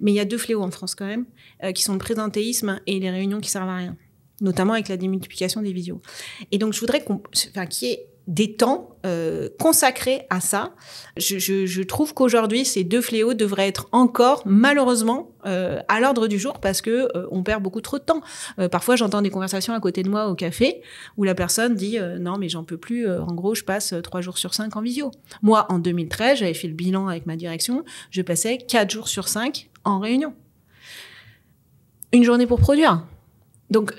Mais il y a 2 fléaux en France quand même, qui sont le présentéisme et les réunions qui servent à rien, notamment avec la démultiplication des visios. Et donc, je voudrais qu'il y ait des temps consacrés à ça. Je trouve qu'aujourd'hui, ces 2 fléaux devraient être encore, malheureusement, à l'ordre du jour parce que on perd beaucoup trop de temps. Parfois, j'entends des conversations à côté de moi au café où la personne dit non, mais j'en peux plus. En gros, je passe 3 jours sur 5 en visio. Moi, en 2013, j'avais fait le bilan avec ma direction. Je passais 4 jours sur 5 en réunion. Une journée pour produire. Donc,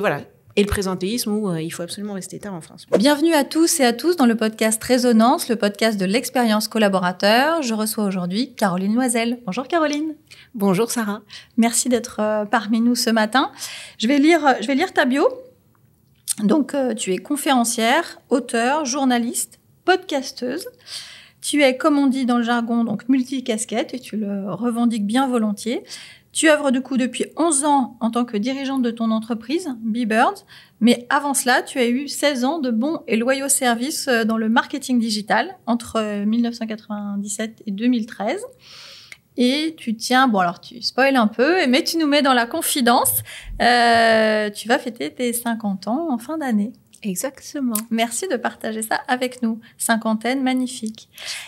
voilà. Et le présentéisme où il faut absolument rester tard en France. Bienvenue à tous et à tous dans le podcast Résonance, le podcast de l'expérience collaborateur. Je reçois aujourd'hui Caroline Loisel. Bonjour Caroline. Bonjour Sarah. Merci d'être parmi nous ce matin. Je vais lire ta bio. Donc, tu es conférencière, auteure, journaliste, podcasteuse. Tu es, comme on dit dans le jargon, donc multicasquette et tu le revendiques bien volontiers. Tu œuvres du coup depuis 11 ans en tant que dirigeante de ton entreprise, B-Birds, mais avant cela, tu as eu 16 ans de bons et loyaux services dans le marketing digital entre 1997 et 2013. Et tu tiens, bon alors tu spoil un peu, mais tu nous mets dans la confidence, tu vas fêter tes 50 ans en fin d'année. Exactement. Merci de partager ça avec nous. Cinquantaine, magnifique.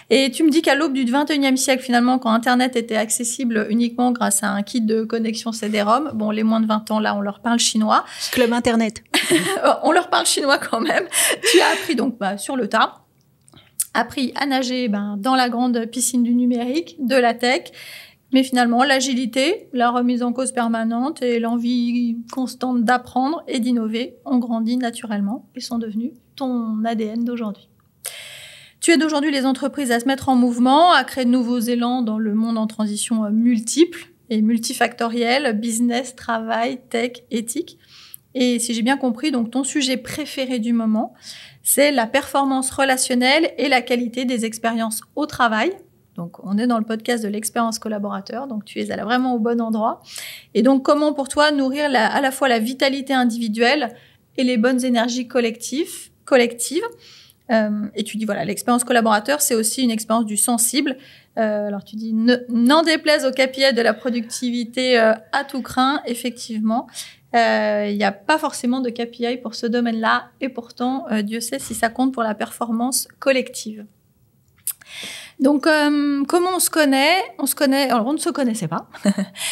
Et tu me dis qu'à l'aube du 21e siècle, finalement, quand Internet était accessible uniquement grâce à un kit de connexion CD-ROM, bon, les moins de 20 ans, là, on leur parle chinois. Club Internet. On leur parle chinois quand même. Tu as appris donc sur le tas. Appris à nager dans la grande piscine du numérique, de la tech. Mais finalement, l'agilité, la remise en cause permanente et l'envie constante d'apprendre et d'innover ont grandi naturellement et sont devenus ton ADN d'aujourd'hui. Tu aides aujourd'hui les entreprises à se mettre en mouvement, à créer de nouveaux élans dans le monde en transition multiple et multifactoriel, business, travail, tech, éthique. Et si j'ai bien compris, donc ton sujet préféré du moment, c'est la performance relationnelle et la qualité des expériences au travail. Donc, on est dans le podcast de l'expérience collaborateur, donc tu es vraiment au bon endroit. Et donc, comment pour toi nourrir à la fois la vitalité individuelle et les bonnes énergies collectives. Et tu dis, voilà, l'expérience collaborateur, c'est aussi une expérience du sensible. Alors, tu dis, n'en déplaise au KPI de la productivité à tout crin, effectivement. Il n'y a pas forcément de KPI pour ce domaine-là, et pourtant, Dieu sait si ça compte pour la performance collective. Donc, comment on se connaît, alors on ne se connaissait pas.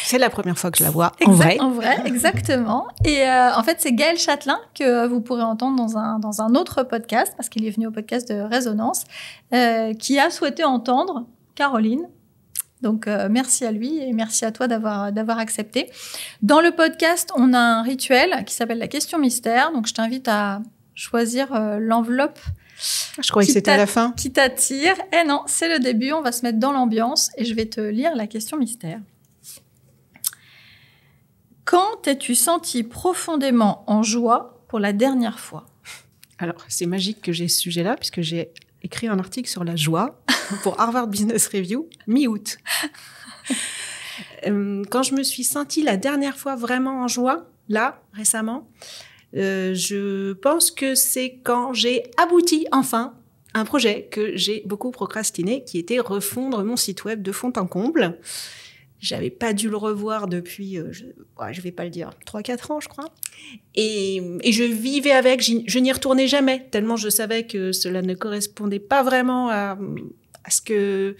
C'est la première fois que je la vois, en vrai. En vrai, exactement. Et en fait, c'est Gaël Châtelain que vous pourrez entendre dans un autre podcast, parce qu'il est venu au podcast de Résonance, qui a souhaité entendre Caroline. Donc, merci à lui et merci à toi d'avoir accepté. Dans le podcast, on a un rituel qui s'appelle la question mystère. Donc, je t'invite à choisir l'enveloppe. Je croyais que c'était à la fin. Qui t'attire. Eh non, c'est le début. On va se mettre dans l'ambiance et je vais te lire la question mystère. Quand t'es-tu senti profondément en joie pour la dernière fois ? Alors, c'est magique que j'ai ce sujet-là puisque j'ai écrit un article sur la joie pour Harvard Business Review, mi-août. Quand je me suis sentie la dernière fois vraiment en joie, là, récemment, je pense que c'est quand j'ai abouti enfin à un projet que j'ai beaucoup procrastiné, qui était refondre mon site web de fond en comble. J'avais pas dû le revoir depuis, je vais pas le dire, 3-4 ans, je crois. Et je vivais avec, je n'y retournais jamais, tellement je savais que cela ne correspondait pas vraiment à ce que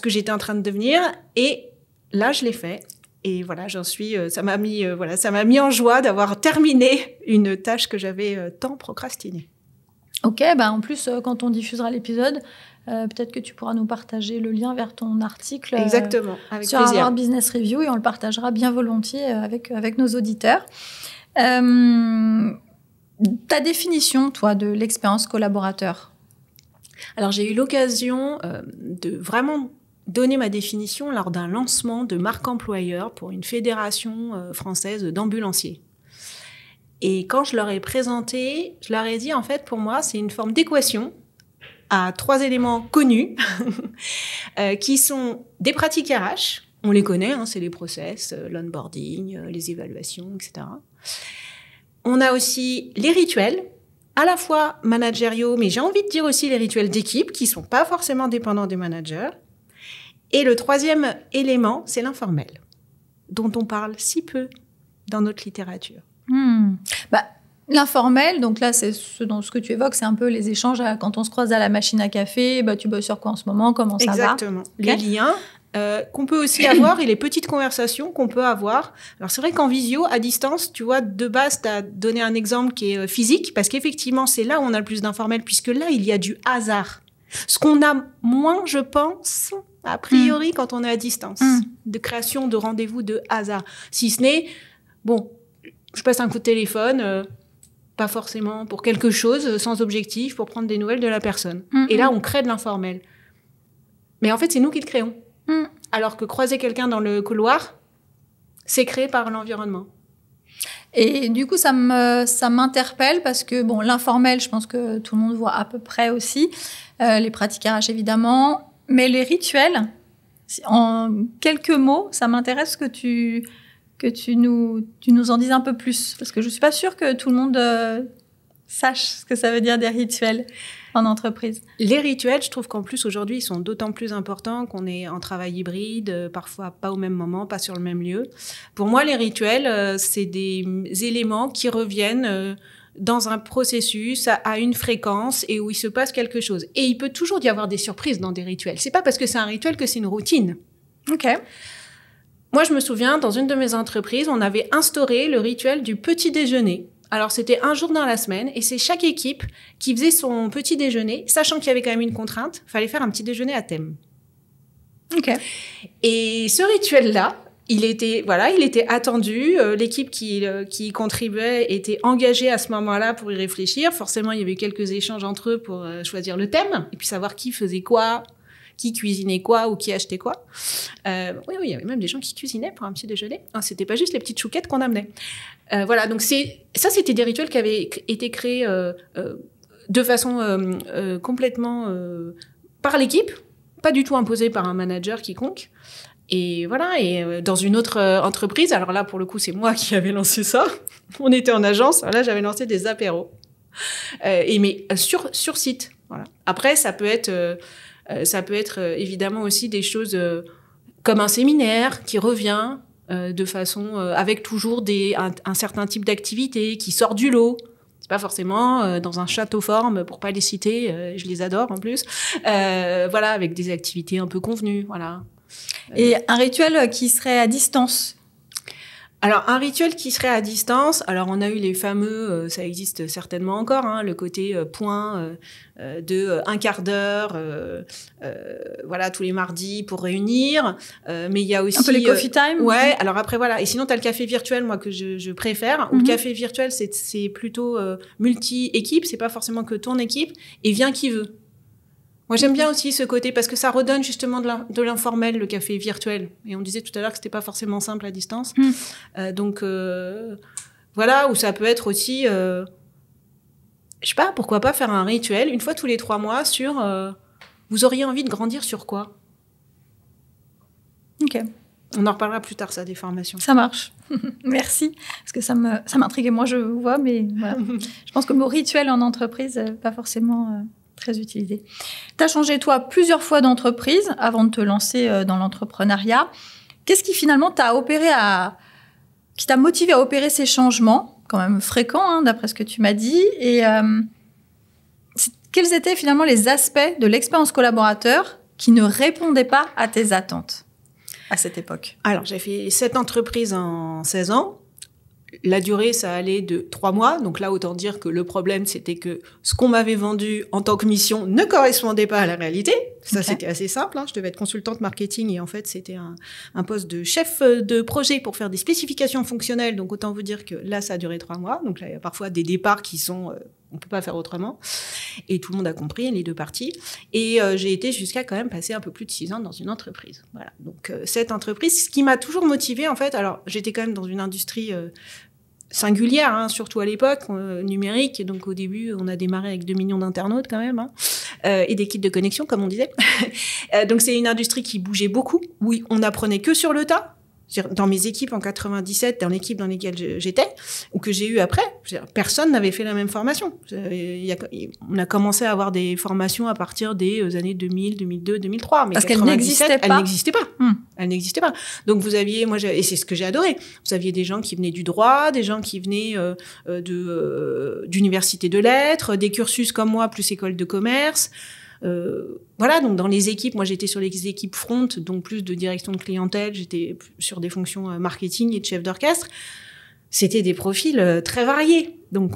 j'étais en train de devenir. Et là, je l'ai fait. Et voilà, ça m'a mis en joie d'avoir terminé une tâche que j'avais tant procrastinée. Ok, en plus, quand on diffusera l'épisode, peut-être que tu pourras nous partager le lien vers ton article. Exactement, avec sur plaisir. Harvard Business Review et on le partagera bien volontiers avec nos auditeurs. Ta définition, toi, de l'expérience collaborateur ? Alors, j'ai eu l'occasion de vraiment donner ma définition lors d'un lancement de marque employeur pour une fédération française d'ambulanciers. Et quand je leur ai présenté, je leur ai dit, en fait, pour moi, c'est une forme d'équation à 3 éléments connus qui sont des pratiques RH. On les connaît, c'est les process, l'onboarding, les évaluations, etc. On a aussi les rituels, à la fois managériaux, mais j'ai envie de dire aussi les rituels d'équipe qui ne sont pas forcément dépendants des managers. Et le troisième élément, c'est l'informel, dont on parle si peu dans notre littérature. L'informel, donc là, c'est ce que tu évoques, c'est un peu les échanges quand on se croise à la machine à café. Tu bosses sur quoi en ce moment? Comment ça va? Exactement. Les liens qu'on peut aussi avoir et les petites conversations qu'on peut avoir. Alors, c'est vrai qu'en visio, à distance, tu vois, de base, tu as donné un exemple qui est physique, parce qu'effectivement, c'est là où on a le plus d'informel, puisque là, il y a du hasard. Ce qu'on a moins, je pense, a priori, quand on est à distance, de création de rendez-vous de hasard. Si ce n'est, bon, je passe un coup de téléphone, pas forcément pour quelque chose, sans objectif, pour prendre des nouvelles de la personne. Et là, on crée de l'informel. Mais en fait, c'est nous qui le créons. Alors que croiser quelqu'un dans le couloir, c'est créé par l'environnement. Et du coup, ça m'interpelle parce que, bon, l'informel, je pense que tout le monde voit à peu près aussi. Les pratiques RH, évidemment. Mais les rituels, en quelques mots, ça m'intéresse que tu nous en dises un peu plus. Parce que je ne suis pas sûre que tout le monde sache ce que ça veut dire des rituels en entreprise. Les rituels, je trouve qu'en plus, aujourd'hui, ils sont d'autant plus importants qu'on est en travail hybride, parfois pas au même moment, pas sur le même lieu. Pour moi, les rituels, c'est des éléments qui reviennent dans un processus à une fréquence et où il se passe quelque chose. Et il peut toujours y avoir des surprises dans des rituels. C'est pas parce que c'est un rituel que c'est une routine. OK. Moi, je me souviens, dans une de mes entreprises, on avait instauré le rituel du petit déjeuner. Alors, c'était un jour dans la semaine et c'est chaque équipe qui faisait son petit déjeuner, sachant qu'il y avait quand même une contrainte, il fallait faire un petit déjeuner à thème. OK. Et ce rituel-là, il était attendu. L'équipe qui y contribuait était engagée à ce moment-là pour y réfléchir. Forcément, il y avait eu quelques échanges entre eux pour choisir le thème et puis savoir qui faisait quoi, qui cuisinait quoi ou qui achetait quoi. Oui, il y avait même des gens qui cuisinaient pour un petit déjeuner. C'était pas juste les petites chouquettes qu'on amenait. Voilà, donc c'était des rituels qui avaient été créés de façon complètement par l'équipe, pas du tout imposés par un manager quiconque. Et voilà, et dans une autre entreprise, alors là, pour le coup, c'est moi qui avais lancé ça. On était en agence, là, j'avais lancé des apéros. Mais sur site, voilà. Après, ça peut être évidemment aussi des choses comme un séminaire qui revient de façon avec toujours un certain type d'activité qui sort du lot. C'est pas forcément dans un château forme, pour pas les citer, je les adore en plus. Voilà, avec des activités un peu convenues, voilà. Et un rituel qui serait à distance? Alors, un rituel qui serait à distance, alors on a eu les fameux, ça existe certainement encore, hein, le côté point de un quart d'heure, voilà, tous les mardis pour réunir. Mais il y a aussi... Un peu les coffee time? Ouais, alors après, voilà. Et sinon, tu as le café virtuel, moi, que je préfère. Où le café virtuel, c'est plutôt multi-équipe, c'est pas forcément que ton équipe, et vient qui veut. Moi, j'aime bien aussi ce côté parce que ça redonne justement de l'informel, le café virtuel. Et on disait tout à l'heure que c'était pas forcément simple à distance. Donc, voilà, où ça peut être aussi, je sais pas, pourquoi pas faire un rituel une fois tous les 3 mois sur, vous auriez envie de grandir sur quoi? OK. On en reparlera plus tard, ça, des formations. Ça marche. Merci. Parce que ça m'intrigue et moi, je vois, mais voilà. Je pense que le mot rituel en entreprise, pas forcément... très utilisé. Tu as changé, toi, plusieurs fois d'entreprise avant de te lancer dans l'entrepreneuriat. Qu'est-ce qui, finalement, qui t'a motivé à opérer ces changements, quand même fréquents, hein, d'après ce que tu m'as dit, et quels étaient, finalement, les aspects de l'expérience collaborateur qui ne répondaient pas à tes attentes à cette époque? Alors, j'ai fait 7 entreprises en 16 ans. La durée, ça allait de 3 mois. Donc là, autant dire que le problème, c'était que ce qu'on m'avait vendu en tant que mission ne correspondait pas à la réalité. Ça, C'était assez simple. Je devais être consultante marketing et en fait, c'était un poste de chef de projet pour faire des spécifications fonctionnelles. Donc autant vous dire que là, ça a duré 3 mois. Donc là, il y a parfois des départs qui sont... on peut pas faire autrement. Et tout le monde a compris, les deux parties. Et j'ai été jusqu'à quand même passer un peu plus de 6 ans dans une entreprise. Voilà. Donc cette entreprise, ce qui m'a toujours motivée, en fait, alors j'étais quand même dans une industrie singulière, surtout à l'époque, numérique. Et donc au début, on a démarré avec 2 millions d'internautes quand même, et des kits de connexion, comme on disait. Donc c'est une industrie qui bougeait beaucoup, où on n'apprenait que sur le tas. C'est-à-dire, dans mes équipes en 97, dans l'équipe dans laquelle j'étais, ou que j'ai eu après, personne n'avait fait la même formation. On a commencé à avoir des formations à partir des années 2000, 2002, 2003. Mais parce qu'elle n'existait pas. Elle n'existait pas. Donc vous aviez, et c'est ce que j'ai adoré, vous aviez des gens qui venaient du droit, des gens qui venaient d'université de lettres, des cursus comme moi, plus école de commerce. Voilà, donc dans les équipes, moi j'étais sur les équipes front, donc plus de direction de clientèle, j'étais sur des fonctions marketing et de chef d'orchestre. C'était des profils très variés. Donc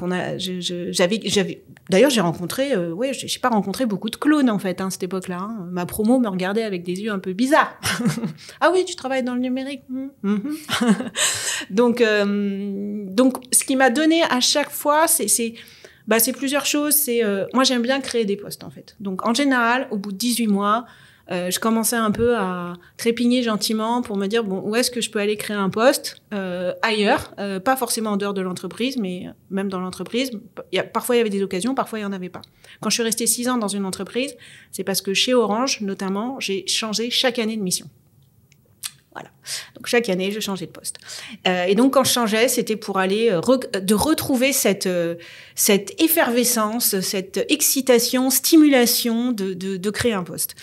d'ailleurs j'ai rencontré, j'ai pas rencontré beaucoup de clones en fait, à cette époque-là. Hein. Ma promo me regardait avec des yeux un peu bizarres. Ah oui, tu travailles dans le numérique. Donc ce qui m'a donné à chaque fois, c'est plusieurs choses. Moi, j'aime bien créer des postes, en fait. Donc, en général, au bout de 18 mois, je commençais un peu à trépigner gentiment pour me dire, bon, où est-ce que je peux aller créer un poste ailleurs, pas forcément en dehors de l'entreprise, mais même dans l'entreprise. Parfois, il y avait des occasions, parfois, il n'y en avait pas. Quand je suis restée 6 ans dans une entreprise, c'est parce que chez Orange, notamment, j'ai changé chaque année de mission. Voilà. Donc, chaque année, je changeais de poste. Et donc, quand je changeais, c'était pour aller de retrouver cette effervescence, cette excitation, stimulation de créer un poste.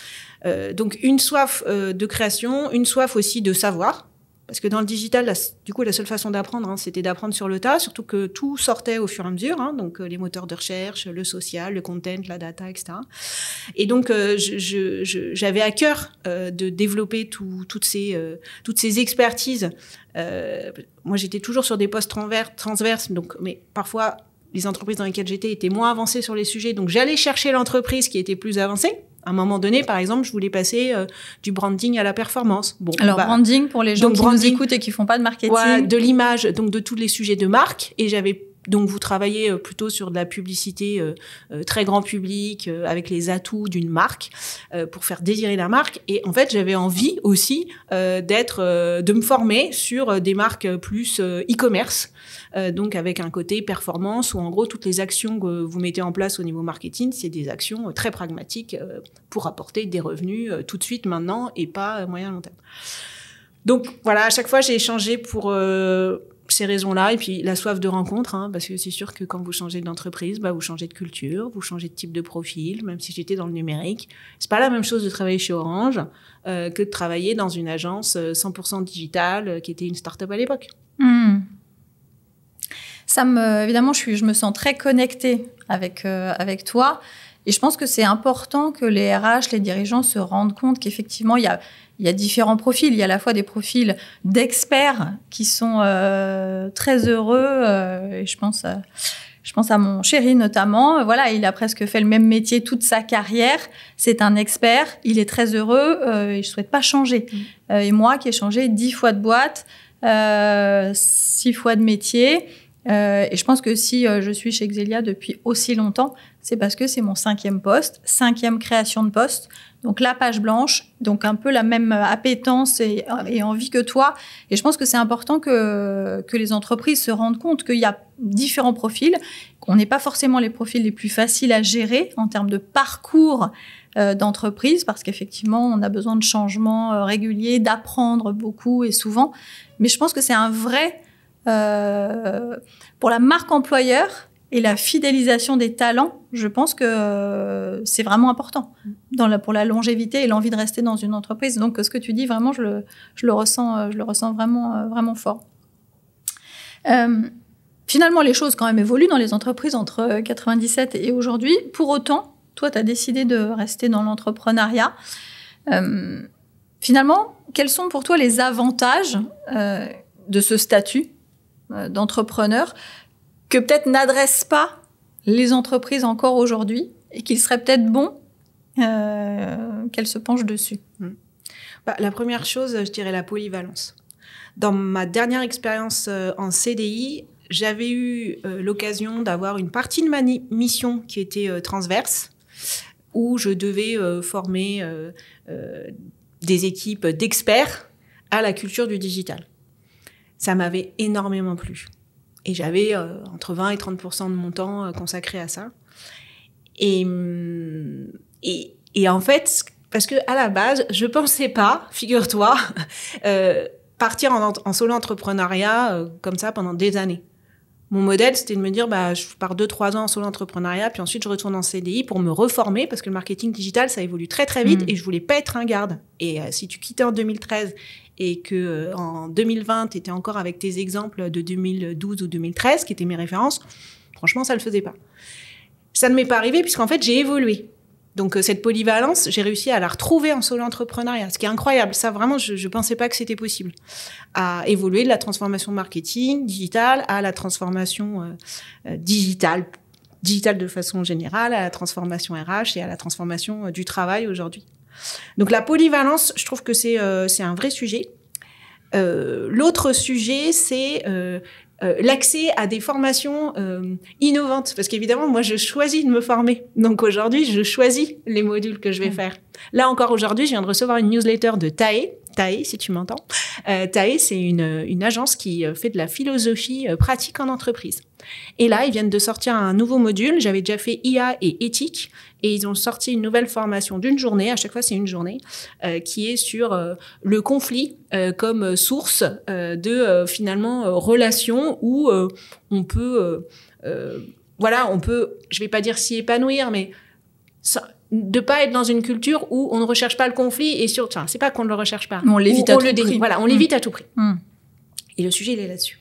Donc, une soif de création, une soif aussi de savoir. Parce que dans le digital, du coup, la seule façon d'apprendre, c'était d'apprendre sur le tas, surtout que tout sortait au fur et à mesure, donc les moteurs de recherche, le social, le content, la data, etc. Et donc, j'avais à cœur de développer toutes ces expertises. Moi, j'étais toujours sur des postes transverses, donc, mais parfois, les entreprises dans lesquelles j'étais étaient moins avancées sur les sujets, donc j'allais chercher l'entreprise qui était plus avancée. À un moment donné, par exemple, je voulais passer du branding à la performance. Bon, alors, branding, pour les gens qui nous écoutent et qui font pas de marketing. Ouais, de l'image, donc de tous les sujets de marque. Et donc, vous travaillez plutôt sur de la publicité très grand public, avec les atouts d'une marque, pour faire désirer la marque. Et en fait, j'avais envie aussi de me former sur des marques plus e-commerce, donc avec un côté performance, où en gros, toutes les actions que vous mettez en place au niveau marketing, c'est des actions très pragmatiques pour apporter des revenus tout de suite, maintenant, et pas moyen long terme. Donc, voilà, à chaque fois, j'ai échangé pour ces raisons-là, et puis la soif de rencontre, parce que c'est sûr que quand vous changez d'entreprise, vous changez de culture, vous changez de type de profil, même si j'étais dans le numérique. C'est pas la même chose de travailler chez Orange que de travailler dans une agence 100% digitale qui était une start-up à l'époque. Évidemment, je me sens très connectée avec toi, et je pense que c'est important que les RH, les dirigeants se rendent compte qu'effectivement, il y a différents profils. Il y a à la fois des profils d'experts qui sont très heureux. Et je pense à mon chéri notamment. Voilà, il a presque fait le même métier toute sa carrière. C'est un expert. Il est très heureux et je souhaite pas changer. Et moi, qui ai changé 10 fois de boîte, 6 fois de métier. Et je pense que si je suis chez Xelia depuis aussi longtemps, c'est parce que c'est mon 5e poste, 5e création de poste. Donc la page blanche, donc un peu la même appétence et envie que toi. Et je pense que c'est important que les entreprises se rendent compte qu'il y a différents profils, qu'on n'est pas forcément les profils les plus faciles à gérer en termes de parcours d'entreprise, parce qu'effectivement, on a besoin de changements réguliers, d'apprendre beaucoup et souvent. Mais je pense que c'est un vrai... pour la marque employeur et la fidélisation des talents, je pense que c'est vraiment important pour la longévité et l'envie de rester dans une entreprise. Donc, ce que tu dis, vraiment, je le ressens vraiment, vraiment fort. Finalement, les choses quand même évoluent dans les entreprises entre 97 et aujourd'hui. Pour autant, toi, tu as décidé de rester dans l'entrepreneuriat. Finalement, quels sont pour toi les avantages de ce statut d'entrepreneur que peut-être n'adressent pas les entreprises encore aujourd'hui et qu'il serait peut-être bon qu'elles se penchent dessus? La première chose, je dirais la polyvalence. Dans ma dernière expérience en CDI, j'avais eu l'occasion d'avoir une partie de ma mission qui était transverse, où je devais former des équipes d'experts à la culture du digital. Ça m'avait énormément plu. Et j'avais entre 20 et 30% de mon temps consacré à ça. Et en fait, parce que à la base, je pensais pas, figure-toi, partir en solo entrepreneuriat comme ça pendant des années. Mon modèle, c'était de me dire, je pars 2-3 ans en solo entrepreneuriat, puis ensuite je retourne en CDI pour me reformer, parce que le marketing digital, ça évolue très très vite, et je voulais pas être ringarde. Et si tu quittais en 2013 et que en 2020, tu étais encore avec tes exemples de 2012 ou 2013, qui étaient mes références, franchement, ça le faisait pas. Ça ne m'est pas arrivé, puisqu'en fait, j'ai évolué. Donc, cette polyvalence, j'ai réussi à la retrouver en solo entrepreneuriat, ce qui est incroyable. Ça, vraiment, je pensais pas que c'était possible. À évoluer de la transformation marketing digitale à la transformation digitale de façon générale, à la transformation RH et à la transformation du travail aujourd'hui. Donc, la polyvalence, je trouve que c'est un vrai sujet. L'autre sujet, c'est l'accès à des formations innovantes. Parce qu'évidemment, moi, je choisis de me former. Donc aujourd'hui, je choisis les modules que je vais faire. Là encore, aujourd'hui, je viens de recevoir une newsletter de TAE. TAE, si tu m'entends. TAE, c'est une agence qui fait de la philosophie pratique en entreprise. Et là, ils viennent de sortir un nouveau module. J'avais déjà fait IA et éthique. Et ils ont sorti une nouvelle formation d'une journée. À chaque fois, c'est une journée qui est sur le conflit comme source de finalement relations où on peut, je vais pas dire s'y épanouir, mais de pas être dans une culture où on ne recherche pas le conflit et c'est pas qu'on ne le recherche pas. On l'évite à tout prix. Voilà, on l'évite à tout prix. Et le sujet, il est là-dessus.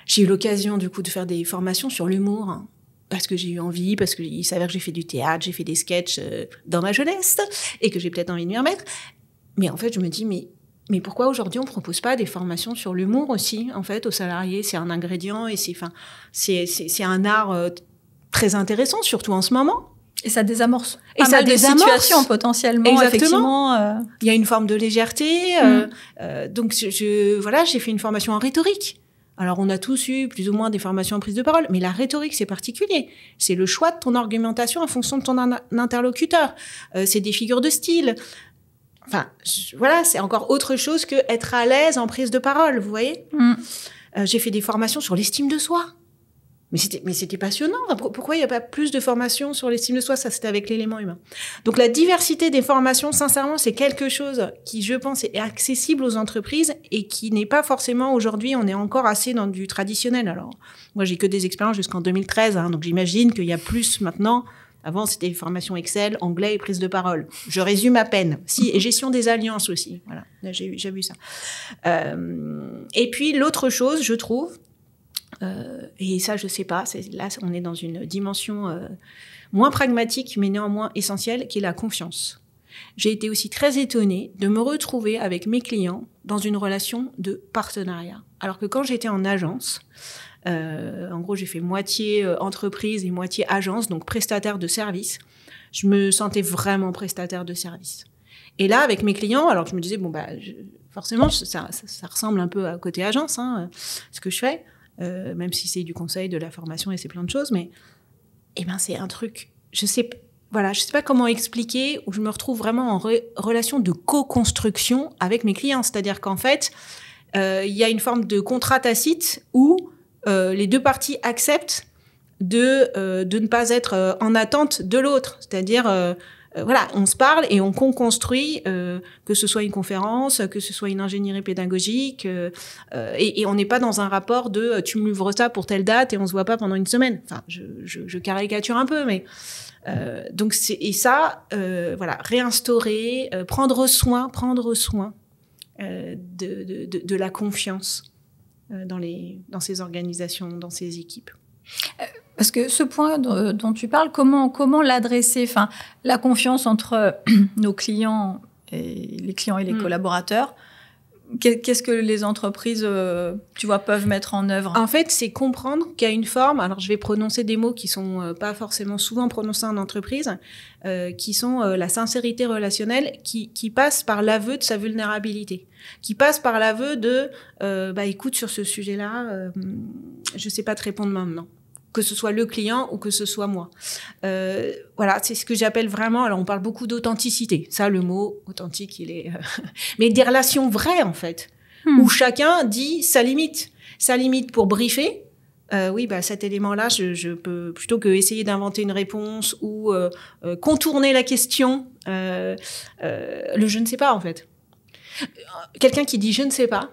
J'ai eu l'occasion, du coup, de faire des formations sur l'humour, hein, parce que j'ai eu envie, parce qu'il s'avère que j'ai fait du théâtre, j'ai fait des sketchs dans ma jeunesse, et que j'ai peut-être envie de m'y remettre. Mais en fait, je me dis, mais pourquoi aujourd'hui on propose pas des formations sur l'humour aussi, en fait, aux salariés? C'est un ingrédient et c'est un art très intéressant, surtout en ce moment. Et ça désamorce pas mal de situations potentiellement. Exactement. Effectivement. Il y a une forme de légèreté. Donc j'ai fait une formation en rhétorique. Alors, on a tous eu plus ou moins des formations en prise de parole, mais la rhétorique, c'est particulier. C'est le choix de ton argumentation en fonction de ton interlocuteur. C'est des figures de style. Enfin, c'est encore autre chose que être à l'aise en prise de parole, vous voyez. J'ai fait des formations sur l'estime de soi. Mais c'était passionnant. Pourquoi il n'y a pas plus de formations sur l'estime de soi? Ça, c'était avec l'élément humain. Donc, la diversité des formations, sincèrement, c'est quelque chose qui, je pense, est accessible aux entreprises et qui n'est pas forcément aujourd'hui, on est encore assez dans du traditionnel. Alors, moi, j'ai que des expériences jusqu'en 2013, hein, donc j'imagine qu'il y a plus maintenant. Avant, c'était des formations Excel, anglais et prise de parole. Je résume à peine. Et gestion des alliances aussi. Voilà, là, j'ai vu ça. Et puis, l'autre chose, je trouve, et ça, je sais pas, là, on est dans une dimension moins pragmatique, mais néanmoins essentielle, qui est la confiance. J'ai été aussi très étonnée de me retrouver avec mes clients dans une relation de partenariat. Alors que quand j'étais en agence, en gros, j'ai fait moitié entreprise et moitié agence, donc prestataire de service, je me sentais vraiment prestataire de service. Et là, avec mes clients, alors je me disais, forcément, ça ressemble un peu à côté agence, hein, ce que je fais. Même si c'est du conseil, de la formation et c'est plein de choses, mais c'est un truc, je sais pas comment expliquer, où je me retrouve vraiment en relation de co-construction avec mes clients. C'est-à-dire qu'en fait, il y a une forme de contrat tacite où les deux parties acceptent de ne pas être en attente de l'autre. C'est-à-dire, on se parle et on construit, que ce soit une conférence, que ce soit une ingénierie pédagogique, et on n'est pas dans un rapport de tu me livres ça pour telle date et on se voit pas pendant une semaine. Enfin, je caricature un peu, mais donc réinstaurer, prendre soin de la confiance dans ces organisations, dans ces équipes. Parce que ce point dont tu parles, comment l'adresser? Enfin, la confiance entre nos clients et les collaborateurs. Qu'est-ce que les entreprises, peuvent mettre en œuvre? En fait, c'est comprendre qu'il y a une forme. Alors, je vais prononcer des mots qui sont pas forcément souvent prononcés en entreprise, qui sont la sincérité relationnelle, qui passe par l'aveu de sa vulnérabilité, qui passe par l'aveu de, écoute, sur ce sujet-là, je sais pas te répondre maintenant. Que ce soit le client ou que ce soit moi. C'est ce que j'appelle vraiment, alors on parle beaucoup d'authenticité. Ça, le mot authentique, il est... mais des relations vraies, en fait, où chacun dit sa limite. Sa limite pour briefer. Cet élément-là, je peux, plutôt que essayer d'inventer une réponse ou contourner la question, le je ne sais pas, en fait. Quelqu'un qui dit « je ne sais pas »,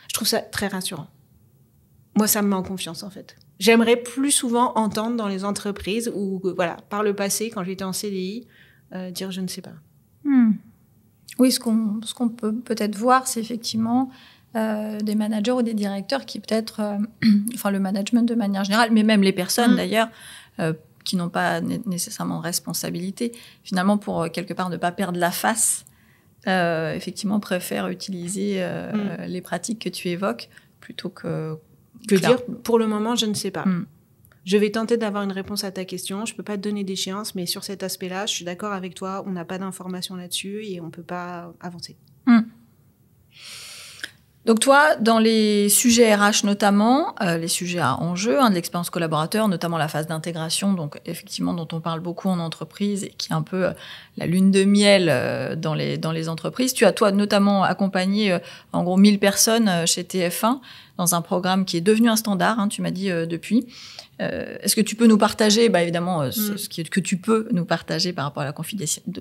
je trouve ça très rassurant. Moi, ça me met en confiance, en fait. J'aimerais plus souvent entendre dans les entreprises ou, voilà, par le passé, quand j'étais en CDI, dire « je ne sais pas ». Oui, ce qu'on peut peut-être voir, c'est effectivement des managers ou des directeurs qui peut-être, enfin le management de manière générale, mais même les personnes d'ailleurs, qui n'ont pas nécessairement de responsabilité, finalement pour quelque part ne pas perdre la face, effectivement préfèrent utiliser les pratiques que tu évoques plutôt que dire pour le moment je ne sais pas. Je vais tenter d'avoir une réponse à ta question. Je peux pas te donner d'échéance, mais sur cet aspect-là, je suis d'accord avec toi. On n'a pas d'informations là-dessus et on peut pas avancer. Donc toi, dans les sujets RH notamment, les sujets à enjeu de l'expérience collaborateur, notamment la phase d'intégration, donc effectivement dont on parle beaucoup en entreprise et qui est un peu la lune de miel dans les entreprises. Tu as toi notamment accompagné en gros 1000 personnes chez TF1 dans un programme qui est devenu un standard, tu m'as dit depuis. Est-ce que tu peux nous partager, évidemment, que tu peux nous partager par rapport à la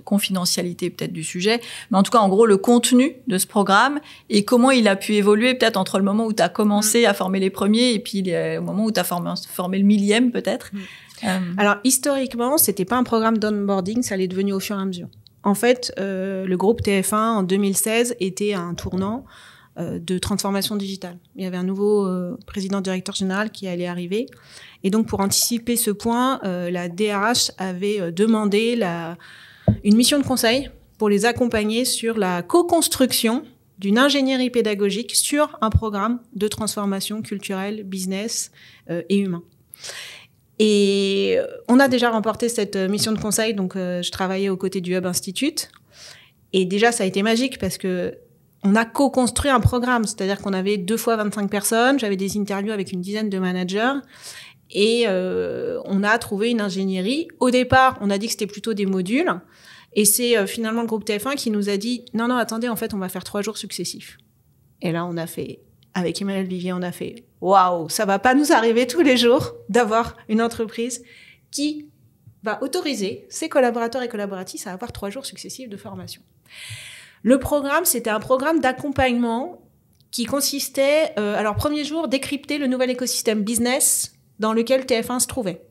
confidentialité peut-être du sujet, mais en tout cas, en gros, le contenu de ce programme et comment il a pu évoluer peut-être entre le moment où tu as commencé à former les premiers et puis au moment où tu as formé le 1000e peut-être. Alors, historiquement, c'était pas un programme d'onboarding, ça l'est devenu au fur et à mesure. En fait, le groupe TF1 en 2016 était à un tournant de transformation digitale. Il y avait un nouveau président-directeur général qui allait arriver. Et donc, pour anticiper ce point, la DRH avait demandé une mission de conseil pour les accompagner sur la co-construction d'une ingénierie pédagogique sur un programme de transformation culturelle, business et humain. Et on a déjà remporté cette mission de conseil. Donc, je travaillais aux côtés du Hub Institute. Et déjà, ça a été magique parce que on a co-construit un programme, c'est-à-dire qu'on avait 2 fois 25 personnes, j'avais des interviews avec une dizaine de managers et on a trouvé une ingénierie. Au départ, on a dit que c'était plutôt des modules et c'est finalement le groupe TF1 qui nous a dit « Non, attendez, en fait, on va faire 3 jours successifs. » Et là, on a fait, avec Emmanuel Vivier, on a fait « Waouh, ça va pas nous arriver tous les jours d'avoir une entreprise qui va autoriser ses collaborateurs et collaboratrices à avoir 3 jours successifs de formation. » Le programme, c'était un programme d'accompagnement qui consistait, alors premier jour, décrypter le nouvel écosystème business dans lequel TF1 se trouvait.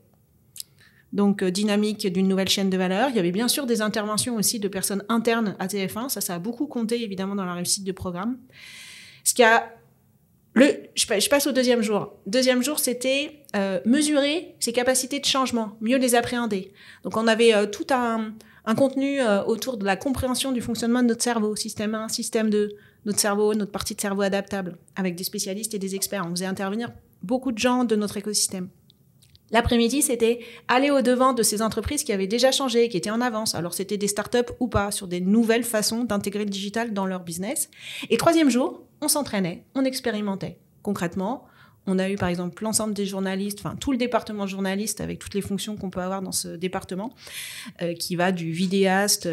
Donc, dynamique d'une nouvelle chaîne de valeur. Il y avait bien sûr des interventions aussi de personnes internes à TF1. Ça a beaucoup compté, évidemment, dans la réussite du programme. Je passe au deuxième jour. Deuxième jour, c'était mesurer ses capacités de changement, mieux les appréhender. Donc, on avait tout un contenu autour de la compréhension du fonctionnement de notre cerveau, système 1, système 2, notre cerveau, notre partie de cerveau adaptable, avec des spécialistes et des experts. On faisait intervenir beaucoup de gens de notre écosystème. L'après-midi, c'était aller au-devant de ces entreprises qui avaient déjà changé, qui étaient en avance. Alors, c'était des startups ou pas, sur des nouvelles façons d'intégrer le digital dans leur business. Et troisième jour, on s'entraînait, on expérimentait. Concrètement, on a eu, par exemple, l'ensemble des journalistes, enfin, tout le département journaliste avec toutes les fonctions qu'on peut avoir dans ce département, qui va du vidéaste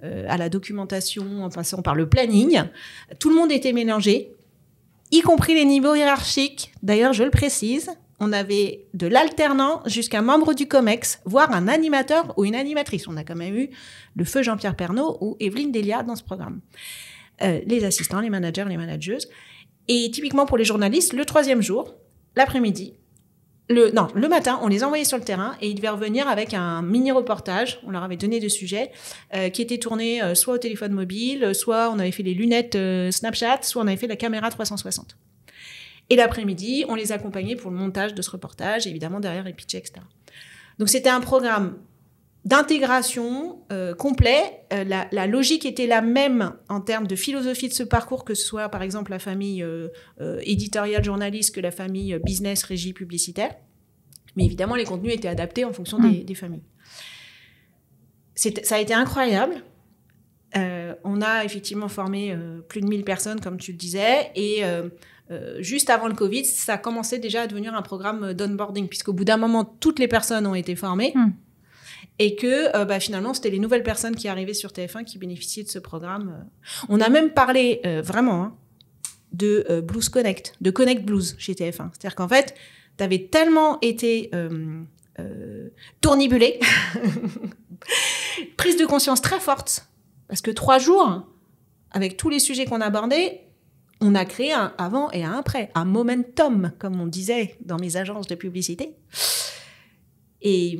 à la documentation, en passant par le planning. Tout le monde était mélangé, y compris les niveaux hiérarchiques. D'ailleurs, je le précise, on avait de l'alternant jusqu'à membre du COMEX, voire un animateur ou une animatrice. On a quand même eu le feu Jean-Pierre Pernaut ou Evelyne Delia dans ce programme. Les assistants, les managers, les manageuses. Et typiquement pour les journalistes, le troisième jour, l'après-midi, le matin, on les envoyait sur le terrain et ils devaient revenir avec un mini-reportage. On leur avait donné des sujets qui étaient tournés soit au téléphone mobile, soit on avait fait les lunettes Snapchat, soit on avait fait la caméra 360. Et l'après-midi, on les accompagnait pour le montage de ce reportage, évidemment derrière les pitchs, etc. Donc c'était un programme d'intégration complet. La logique était la même en termes de philosophie de ce parcours, que ce soit par exemple la famille éditoriale journaliste que la famille business régie publicitaire. Mais évidemment, les contenus étaient adaptés en fonction des familles. Ça a été incroyable. On a effectivement formé plus de 1000 personnes, comme tu le disais, et juste avant le Covid, ça commençait déjà à devenir un programme d'onboarding, puisqu'au bout d'un moment, toutes les personnes ont été formées. Et que finalement, c'était les nouvelles personnes qui arrivaient sur TF1 qui bénéficiaient de ce programme. On a même parlé vraiment de Blues Connect, de Connect Blues chez TF1. C'est-à-dire qu'en fait, tu avais tellement été tournibulé, prise de conscience très forte, parce que 3 jours, avec tous les sujets qu'on abordait, on a créé un avant et un après, un momentum, comme on disait dans mes agences de publicité. Et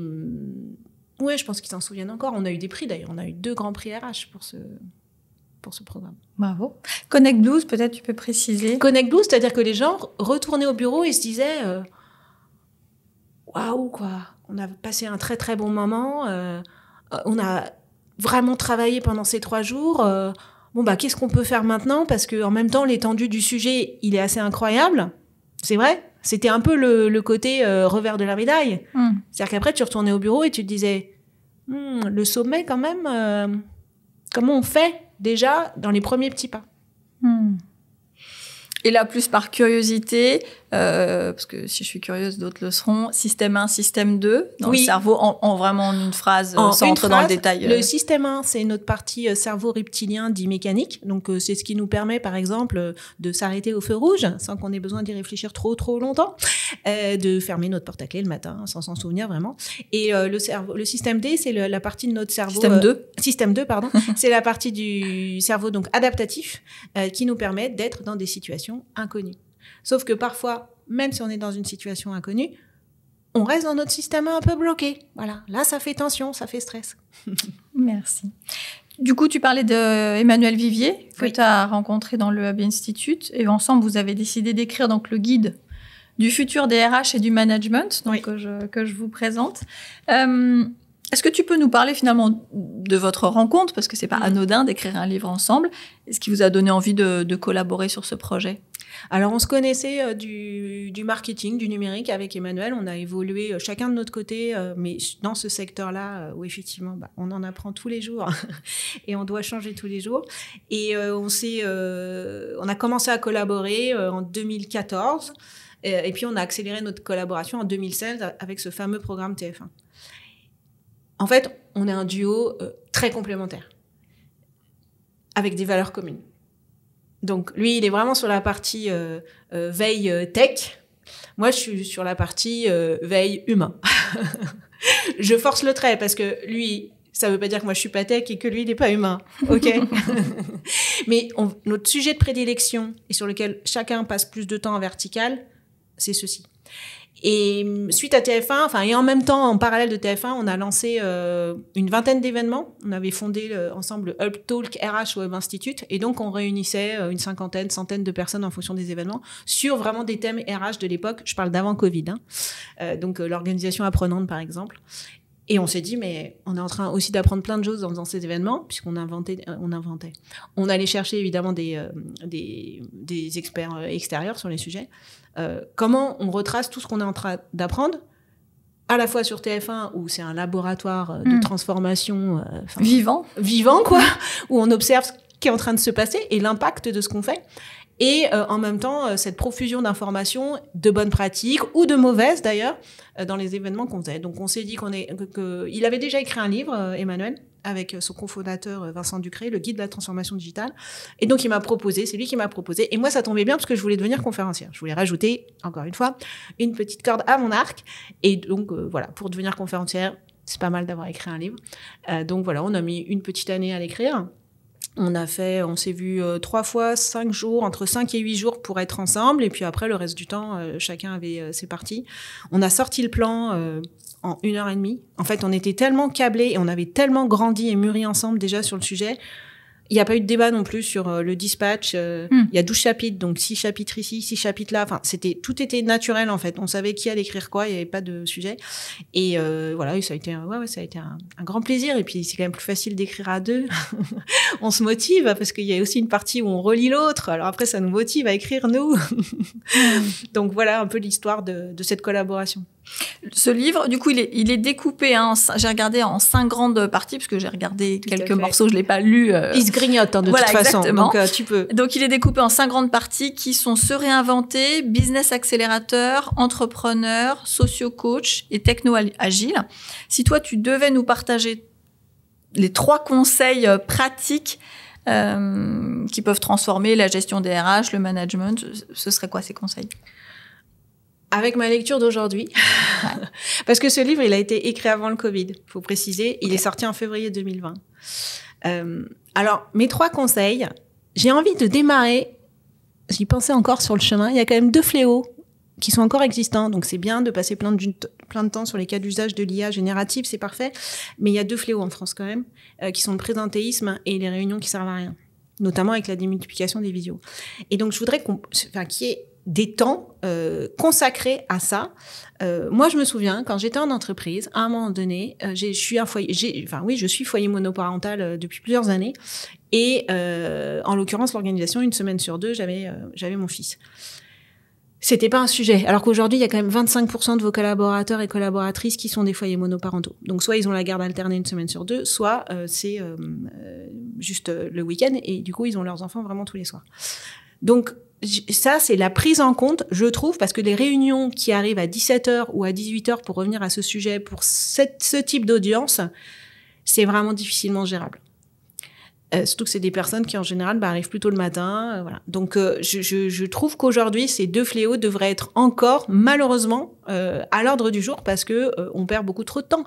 ouais, je pense qu'ils s'en souviennent encore. On a eu des prix d'ailleurs. On a eu 2 grands prix RH pour ce programme. Bravo. Connect Blues, peut-être tu peux préciser. Connect Blues, c'est-à-dire que les gens retournaient au bureau et se disaient waouh, quoi. On a passé un très très bon moment. On a vraiment travaillé pendant ces 3 jours. Qu'est-ce qu'on peut faire maintenant? Parce que en même temps, l'étendue du sujet, il est assez incroyable. C'est vrai. C'était un peu le côté revers de la médaille. C'est-à-dire qu'après, tu retournais au bureau et tu te disais, le sommet quand même, comment on fait déjà dans les premiers petits pas? Et là, plus par curiosité, parce que si je suis curieuse, d'autres le seront, système 1, système 2, dans le cerveau, en vraiment une phrase, sans entrer dans le détail. Le système 1, c'est notre partie cerveau reptilien dit mécanique. Donc, c'est ce qui nous permet, par exemple, de s'arrêter au feu rouge, sans qu'on ait besoin d'y réfléchir trop longtemps, de fermer notre porte-à-clés le matin, sans s'en souvenir vraiment. Et le système D, c'est la partie de notre cerveau... Système 2, pardon. C'est la partie du cerveau donc adaptatif, qui nous permet d'être dans des situations inconnues. Sauf que parfois, même si on est dans une situation inconnue, on reste dans notre système un peu bloqué. Voilà. Là, ça fait tension, ça fait stress. Merci. Du coup, tu parlais d'Emmanuel Vivier, que tu as rencontré dans le Hub Institute. Et ensemble, vous avez décidé d'écrire donc, le guide du futur des RH et du management, donc, que je vous présente. Est-ce que tu peux nous parler finalement de votre rencontre, parce que c'est pas anodin d'écrire un livre ensemble, et ce qui vous a donné envie de collaborer sur ce projet? Alors, on se connaissait du marketing, du numérique avec Emmanuel. On a évolué chacun de notre côté, mais dans ce secteur-là, où effectivement, on en apprend tous les jours et on doit changer tous les jours. Et on a commencé à collaborer en 2014, et puis on a accéléré notre collaboration en 2016 avec ce fameux programme TF1. En fait, on est un duo très complémentaire, avec des valeurs communes. Donc, lui, il est vraiment sur la partie veille tech. Moi, je suis sur la partie veille humain. Je force le trait parce que lui, ça veut pas dire que moi, je suis pas tech et que lui, il n'est pas humain. OK? Mais notre sujet de prédilection et sur lequel chacun passe plus de temps en vertical, c'est ceci. Et suite à TF1, et en même temps, en parallèle de TF1, on a lancé une vingtaine d'événements. On avait fondé ensemble le Hub Talk RH au Hub Institute. Et donc, on réunissait une centaine de personnes en fonction des événements sur vraiment des thèmes RH de l'époque. Je parle d'avant Covid. Donc, l'organisation apprenante, par exemple. Et on s'est dit, mais on est en train aussi d'apprendre plein de choses en faisant ces événements, puisqu'on inventait. On allait chercher évidemment des experts extérieurs sur les sujets. Comment on retrace tout ce qu'on est en train d'apprendre, à la fois sur TF1, où c'est un laboratoire de transformation vivant, quoi, où on observe ce qui est en train de se passer et l'impact de ce qu'on fait. Et en même temps, cette profusion d'informations, de bonnes pratiques ou de mauvaises d'ailleurs, dans les événements qu'on faisait. Donc on s'est dit il avait déjà écrit un livre, Emmanuel, avec son cofondateur Vincent Ducré, le guide de la transformation digitale. Et donc c'est lui qui m'a proposé. Et moi, ça tombait bien parce que je voulais devenir conférencière. Je voulais rajouter, encore une fois, une petite corde à mon arc. Et donc pour devenir conférencière, c'est pas mal d'avoir écrit un livre. Donc voilà, on a mis une petite année à l'écrire. On s'est vu 3 fois 5 jours, entre 5 et 8 jours pour être ensemble. Et puis après, le reste du temps, chacun avait ses parties. On a sorti le plan en 1h30. En fait, on était tellement câblés et on avait tellement grandi et mûri ensemble déjà sur le sujet. Il n'y a pas eu de débat non plus sur le dispatch. Il y a 12 chapitres, donc 6 chapitres ici, 6 chapitres là. Enfin, tout était naturel en fait. On savait qui allait écrire quoi, il n'y avait pas de sujet. Et et ça a été, ça a été un grand plaisir. Et puis c'est quand même plus facile d'écrire à 2. On se motive parce qu'il y a aussi une partie où on relit l'autre. Alors après, ça nous motive à écrire nous. Donc voilà un peu l'histoire de cette collaboration. Ce livre, du coup, il est découpé. J'ai regardé en 5 grandes parties parce que j'ai regardé quelques morceaux, je l'ai pas lu. Il se grignote de toute façon. Donc tu peux. Donc il est découpé en 5 grandes parties qui sont se réinventer, business accélérateur, entrepreneur, socio-coach et techno-agile. Si toi tu devais nous partager les 3 conseils pratiques qui peuvent transformer la gestion des RH, le management, ce serait quoi ces conseils? Avec ma lecture d'aujourd'hui, parce que ce livre, il a été écrit avant le Covid, faut préciser. Il est sorti en février 2020. Alors, mes 3 conseils, j'ai envie de démarrer. J'y pensais encore sur le chemin. Il y a quand même 2 fléaux qui sont encore existants. Donc, c'est bien de passer plein de temps sur les cas d'usage de l'IA générative, c'est parfait. Mais il y a 2 fléaux en France quand même, qui sont le présentéisme et les réunions qui servent à rien, notamment avec la démultiplication des visios. Et donc, je voudrais qu'il y ait des temps consacrés à ça. Moi, je me souviens, quand j'étais en entreprise, à un moment donné, je suis foyer monoparental depuis plusieurs années. Et en l'occurrence, l'organisation, 1 semaine sur 2, j'avais mon fils. C'était pas un sujet. Alors qu'aujourd'hui, il y a quand même 25% de vos collaborateurs et collaboratrices qui sont des foyers monoparentaux. Donc, soit ils ont la garde alternée 1 semaine sur 2, soit c'est juste le week-end et du coup, ils ont leurs enfants vraiment tous les soirs. Donc, ça, c'est la prise en compte, je trouve, parce que les réunions qui arrivent à 17h ou à 18h pour revenir à ce sujet, pour ce type d'audience, c'est vraiment difficilement gérable. Surtout que c'est des personnes qui, en général, arrivent plutôt le matin. Voilà. Donc, je trouve qu'aujourd'hui, ces 2 fléaux devraient être encore, malheureusement, à l'ordre du jour parce que on perd beaucoup trop de temps.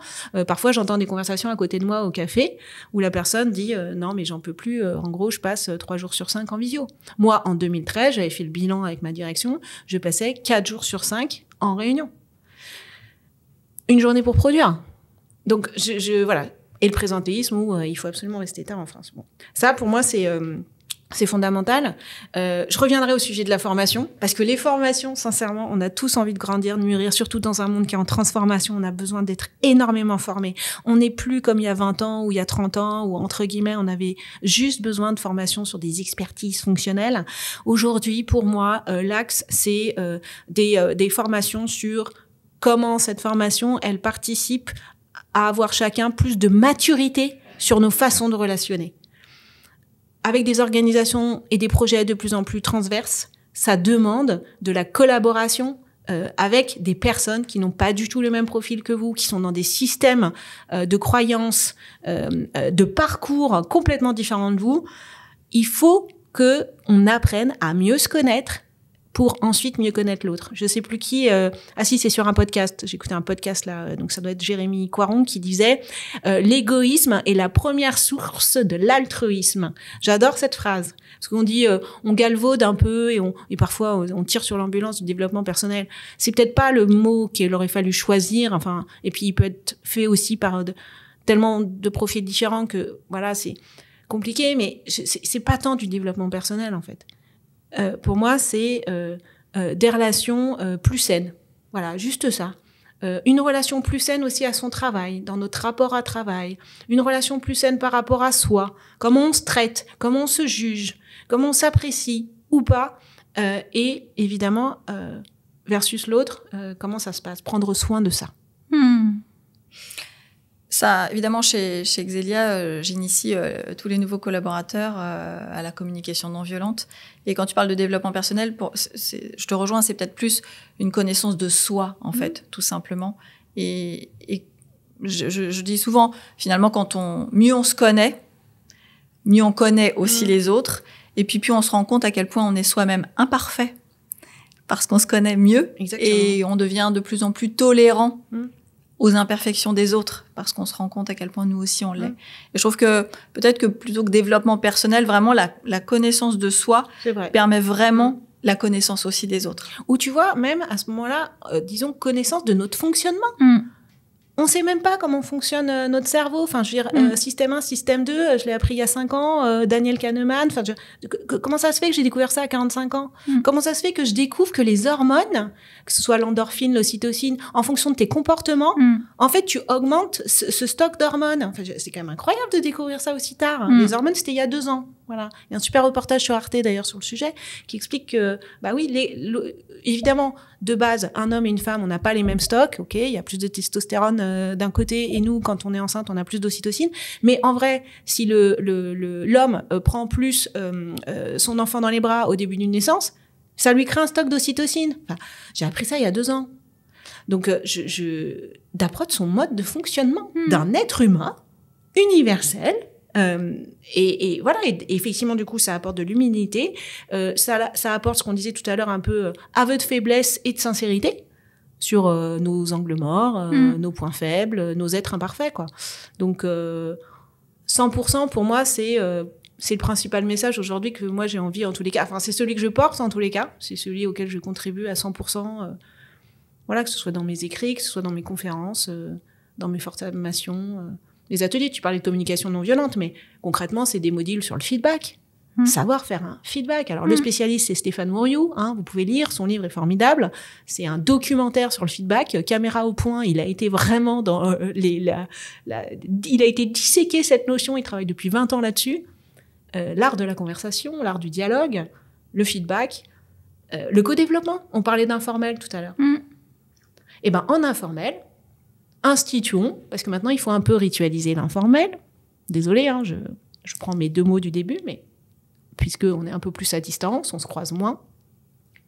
Parfois, j'entends des conversations à côté de moi au café où la personne dit non, mais j'en peux plus. En gros, je passe 3 jours sur 5 en visio. Moi, en 2013, j'avais fait le bilan avec ma direction. Je passais 4 jours sur 5 en réunion. 1 journée pour produire. Donc, voilà. Et le présentéisme où il faut absolument rester tard en France. Bon. Ça, pour moi, c'est fondamental. Je reviendrai au sujet de la formation, parce que les formations, sincèrement, on a tous envie de grandir, de mûrir, surtout dans un monde qui est en transformation. On a besoin d'être énormément formés. On n'est plus comme il y a 20 ans ou il y a 30 ans, où, entre guillemets, on avait juste besoin de formation sur des expertises fonctionnelles. Aujourd'hui, pour moi, l'axe, c'est des formations sur comment cette formation, elle participe à avoir chacun plus de maturité sur nos façons de relationner. Avec des organisations et des projets de plus en plus transverses, ça demande de la collaboration avec des personnes qui n'ont pas du tout le même profil que vous, qui sont dans des systèmes de croyances, de parcours complètement différents de vous. Il faut que on apprenne à mieux se connaître pour ensuite mieux connaître l'autre. Je sais plus qui... Ah si, c'est sur un podcast. J'écoutais un podcast là, donc ça doit être Jérémy Coiron qui disait l'égoïsme est la première source de l'altruisme. J'adore cette phrase. Parce qu'on dit, on galvaude un peu et parfois on tire sur l'ambulance du développement personnel. C'est peut-être pas le mot qu'il aurait fallu choisir. Enfin, et puis il peut être fait aussi par tellement de profils différents que voilà, c'est compliqué. Mais c'est pas tant du développement personnel en fait. Pour moi, c'est des relations plus saines. Voilà, juste ça. Une relation plus saine aussi à son travail, dans notre rapport à travail. Une relation plus saine par rapport à soi. Comment on se traite, comment on se juge, comment on s'apprécie ou pas. Et évidemment, versus l'autre, comment ça se passe. Prendre soin de ça. Ça, évidemment, chez Xelia, j'initie tous les nouveaux collaborateurs à la communication non violente. Et quand tu parles de développement personnel, je te rejoins, c'est peut-être plus une connaissance de soi, en fait, tout simplement. Et je dis souvent, finalement, mieux on se connaît, mieux on connaît aussi les autres. Et puis, plus on se rend compte à quel point on est soi-même imparfait, parce qu'on se connaît mieux. Exactement. Et on devient de plus en plus tolérant aux imperfections des autres, parce qu'on se rend compte à quel point nous aussi on l'est. Et je trouve que peut-être que plutôt que développement personnel, vraiment la connaissance de soi permet vraiment la connaissance aussi des autres. Ou tu vois, même à ce moment-là, disons connaissance de notre fonctionnement. On sait même pas comment fonctionne notre cerveau. Enfin, je veux dire, système 1, système 2, je l'ai appris il y a 5 ans, Daniel Kahneman. Enfin, comment ça se fait que j'ai découvert ça à 45 ans? Comment ça se fait que je découvre que les hormones, que ce soit l'endorphine, l'ocytocine, en fonction de tes comportements, en fait, tu augmentes ce stock d'hormones. Enfin, c'est quand même incroyable de découvrir ça aussi tard. Les hormones, c'était il y a 2 ans. Voilà. Il y a un super reportage sur Arte, d'ailleurs, sur le sujet, qui explique que, bah oui, évidemment, de base, un homme et une femme, on n'a pas les mêmes stocks, ok, il y a plus de testostérone d'un côté, et nous, quand on est enceinte, on a plus d'ocytocine. Mais en vrai, si l'homme prend plus son enfant dans les bras au début d'une naissance, ça lui crée un stock d'ocytocine. Enfin, j'ai appris ça il y a 2 ans. Donc, d'apprendre son mode de fonctionnement d'un être humain universel. Et voilà, et effectivement, du coup, ça apporte de l'humilité, ça apporte ce qu'on disait tout à l'heure, un peu aveu de faiblesse et de sincérité sur nos angles morts, nos points faibles, nos êtres imparfaits, quoi. Donc, 100% pour moi, c'est c'est le principal message aujourd'hui que moi j'ai envie en tous les cas. Enfin, c'est celui que je porte en tous les cas. C'est celui auquel je contribue à 100%. Voilà, que ce soit dans mes écrits, que ce soit dans mes conférences, dans mes formations, les ateliers. Tu parlais de communication non violente, mais concrètement, c'est des modules sur le feedback. Savoir faire un feedback. Alors, le spécialiste, c'est Stéphane Mouriou. Vous pouvez lire, son livre est formidable. C'est un documentaire sur le feedback. Caméra au point, il a été vraiment dans il a été disséqué cette notion. Il travaille depuis 20 ans là-dessus. L'art de la conversation, l'art du dialogue, le feedback, le co-développement. On parlait d'informel tout à l'heure. Et ben, en informel, instituons, parce que maintenant, il faut un peu ritualiser l'informel. Désolée, je prends mes 2 mots du début, mais puisqu'on est un peu plus à distance, on se croise moins,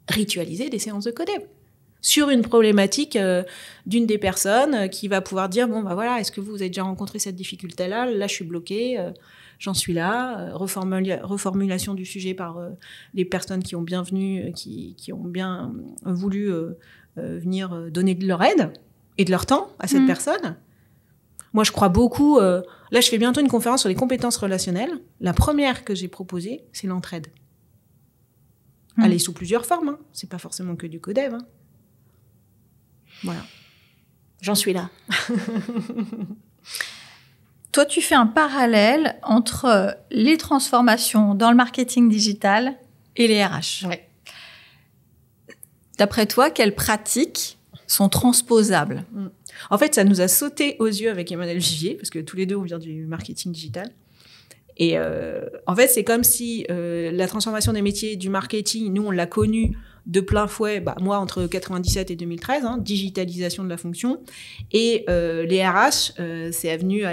ritualiser des séances de codev sur une problématique d'une des personnes qui va pouvoir dire, bon, bah voilà, est-ce que vous avez déjà rencontré cette difficulté-là ? Là, je suis bloquée, j'en suis là. Reformulation du sujet par les personnes qui ont bien voulu venir donner de leur aide et de leur temps à cette personne. Moi, je crois beaucoup... là, je fais bientôt une conférence sur les compétences relationnelles. La première que j'ai proposée, c'est l'entraide. Elle est sous plusieurs formes. C'est pas forcément que du codev. Voilà. J'en suis là. Toi, tu fais un parallèle entre les transformations dans le marketing digital et les RH. Ouais. D'après toi, quelles pratiques sont transposables ? En fait, ça nous a sauté aux yeux avec Emmanuel Vivier, parce que tous les deux, on vient du marketing digital. Et en fait, c'est comme si la transformation des métiers du marketing, nous, on l'a connue de plein fouet, moi, entre 97 et 2013, digitalisation de la fonction. Et les RH, c'est venu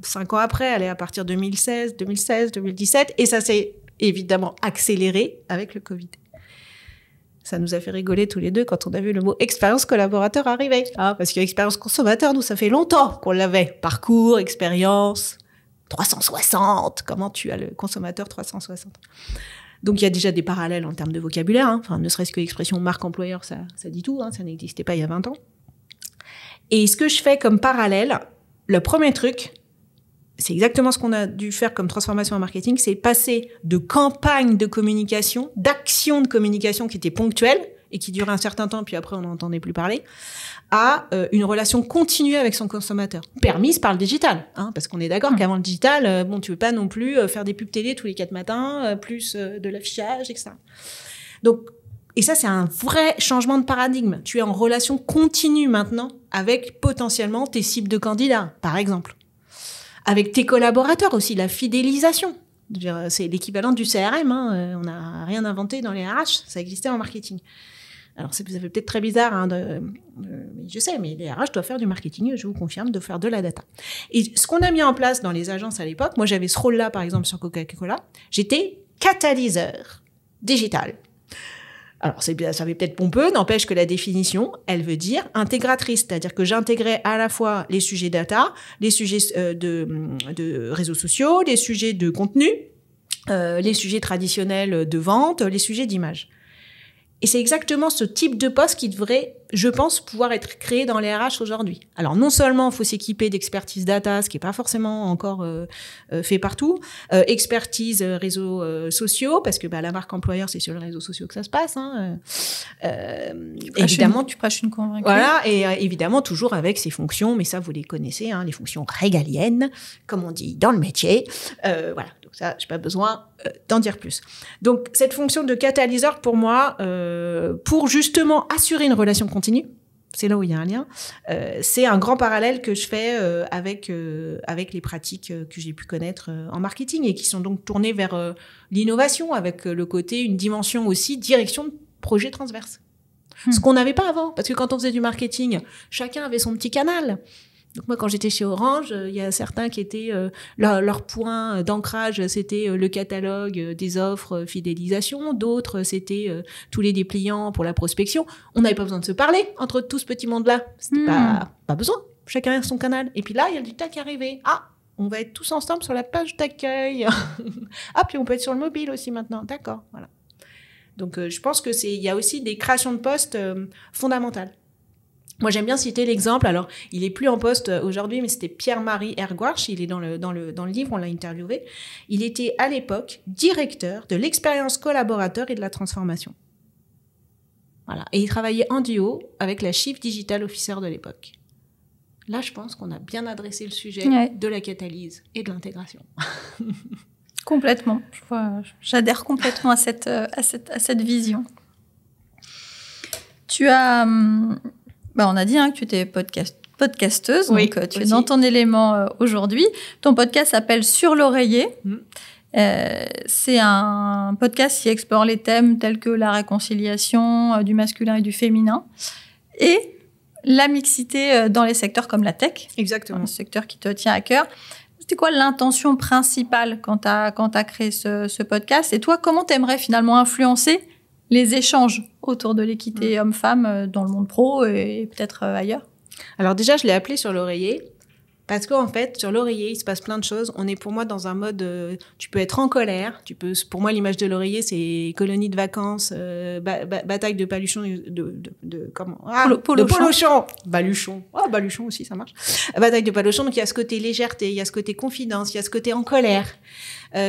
5 ans après, aller à partir de 2016, 2017. Et ça s'est évidemment accéléré avec le Covid. Ça nous a fait rigoler tous les deux quand on a vu le mot expérience collaborateur arriver. Parce que expérience consommateur, nous, ça fait longtemps qu'on l'avait. Parcours, expérience, 360. Comment tu as le consommateur 360 ? Donc, il y a déjà des parallèles en termes de vocabulaire. Enfin, ne serait-ce que l'expression marque employeur, ça dit tout. Ça n'existait pas il y a 20 ans. Et ce que je fais comme parallèle, le premier truc, c'est exactement ce qu'on a dû faire comme transformation en marketing, c'est passer de campagnes de communication, d'actions de communication qui étaient ponctuelles et qui duraient un certain temps, puis après on n'entendait plus parler, à une relation continue avec son consommateur, permise par le digital, parce qu'on est d'accord qu'avant le digital, tu veux pas non plus faire des pubs télé tous les 4 matins, plus de l'affichage, etc. Donc, et ça, c'est un vrai changement de paradigme. Tu es en relation continue maintenant avec potentiellement tes cibles de candidats, par exemple. Avec tes collaborateurs aussi, la fidélisation. C'est l'équivalent du CRM. On n'a rien inventé dans les RH, ça existait en marketing. Alors, ça fait peut-être très bizarre, je sais, mais les RH doivent faire du marketing, je vous confirme, doivent faire de la data. Et ce qu'on a mis en place dans les agences à l'époque, moi j'avais ce rôle-là, par exemple, sur Coca-Cola, j'étais catalyseur digital. Alors, ça fait peut-être pompeux, n'empêche que la définition, elle veut dire intégratrice, c'est-à-dire que j'intégrais à la fois les sujets data, les sujets de réseaux sociaux, les sujets de contenu, les sujets traditionnels de vente, les sujets d'image. Et c'est exactement ce type de poste qui devrait, je pense, pouvoir être créé dans les RH aujourd'hui. Alors, non seulement il faut s'équiper d'expertise data, ce qui n'est pas forcément encore fait partout, expertise réseaux sociaux, parce que la marque employeur, c'est sur les réseaux sociaux que ça se passe. Évidemment, tu prêches une convaincue. Voilà, et évidemment, toujours avec ces fonctions, mais ça, vous les connaissez, les fonctions régaliennes, comme on dit dans le métier. Voilà. Ça, j'ai pas besoin d'en dire plus. Donc, cette fonction de catalyseur, pour moi, pour justement assurer une relation continue, c'est là où il y a un lien, c'est un grand parallèle que je fais avec les pratiques que j'ai pu connaître en marketing et qui sont donc tournées vers l'innovation, avec le côté, une dimension aussi, direction de projet transverse. Ce qu'on n'avait pas avant, parce que quand on faisait du marketing, chacun avait son petit canal. Donc moi, quand j'étais chez Orange, il y a certains qui étaient leur point d'ancrage, c'était le catalogue des offres fidélisation. D'autres, c'était tous les dépliants pour la prospection. On n'avait pas besoin de se parler entre tout ce petit monde-là. C'était pas besoin. Chacun a son canal. Et puis là, il y a le digital qui est arrivé. On va être tous ensemble sur la page d'accueil. Puis on peut être sur le mobile aussi maintenant. D'accord, voilà. Donc je pense que il y a aussi des créations de postes fondamentales. Moi, j'aime bien citer l'exemple. Alors, il est plus en poste aujourd'hui, mais c'était Pierre-Marie Erguarch. Il est dans le livre, on l'a interviewé. Il était à l'époque directeur de l'expérience collaborateur et de la transformation. Voilà. Et il travaillait en duo avec la Chief Digital Officer de l'époque. Là, je pense qu'on a bien adressé le sujet de la catalyse et de l'intégration. Complètement. J'adhère complètement à cette vision. Tu as... on a dit que tu étais podcasteuse, oui, donc tu es dans ton élément aujourd'hui. Ton podcast s'appelle Sur l'oreiller. C'est un podcast qui explore les thèmes tels que la réconciliation du masculin et du féminin et la mixité dans les secteurs comme la tech. Exactement. Un secteur qui te tient à cœur. C'était quoi l'intention principale quand tu as créé ce podcast? Et toi, comment tu aimerais finalement influencer les échanges autour de l'équité homme-femme dans le monde pro et peut-être ailleurs? Alors déjà, je l'ai appelé Sur l'oreiller parce qu'en fait, sur l'oreiller, il se passe plein de choses. On est pour moi dans un mode, tu peux être en colère. Pour moi, l'image de l'oreiller, c'est colonie de vacances, bataille de paluchon, Polochon. Baluchon. Oh, baluchon aussi, ça marche. Bataille de paluchon. Donc il y a ce côté légèreté, il y a ce côté confidence, il y a ce côté en colère.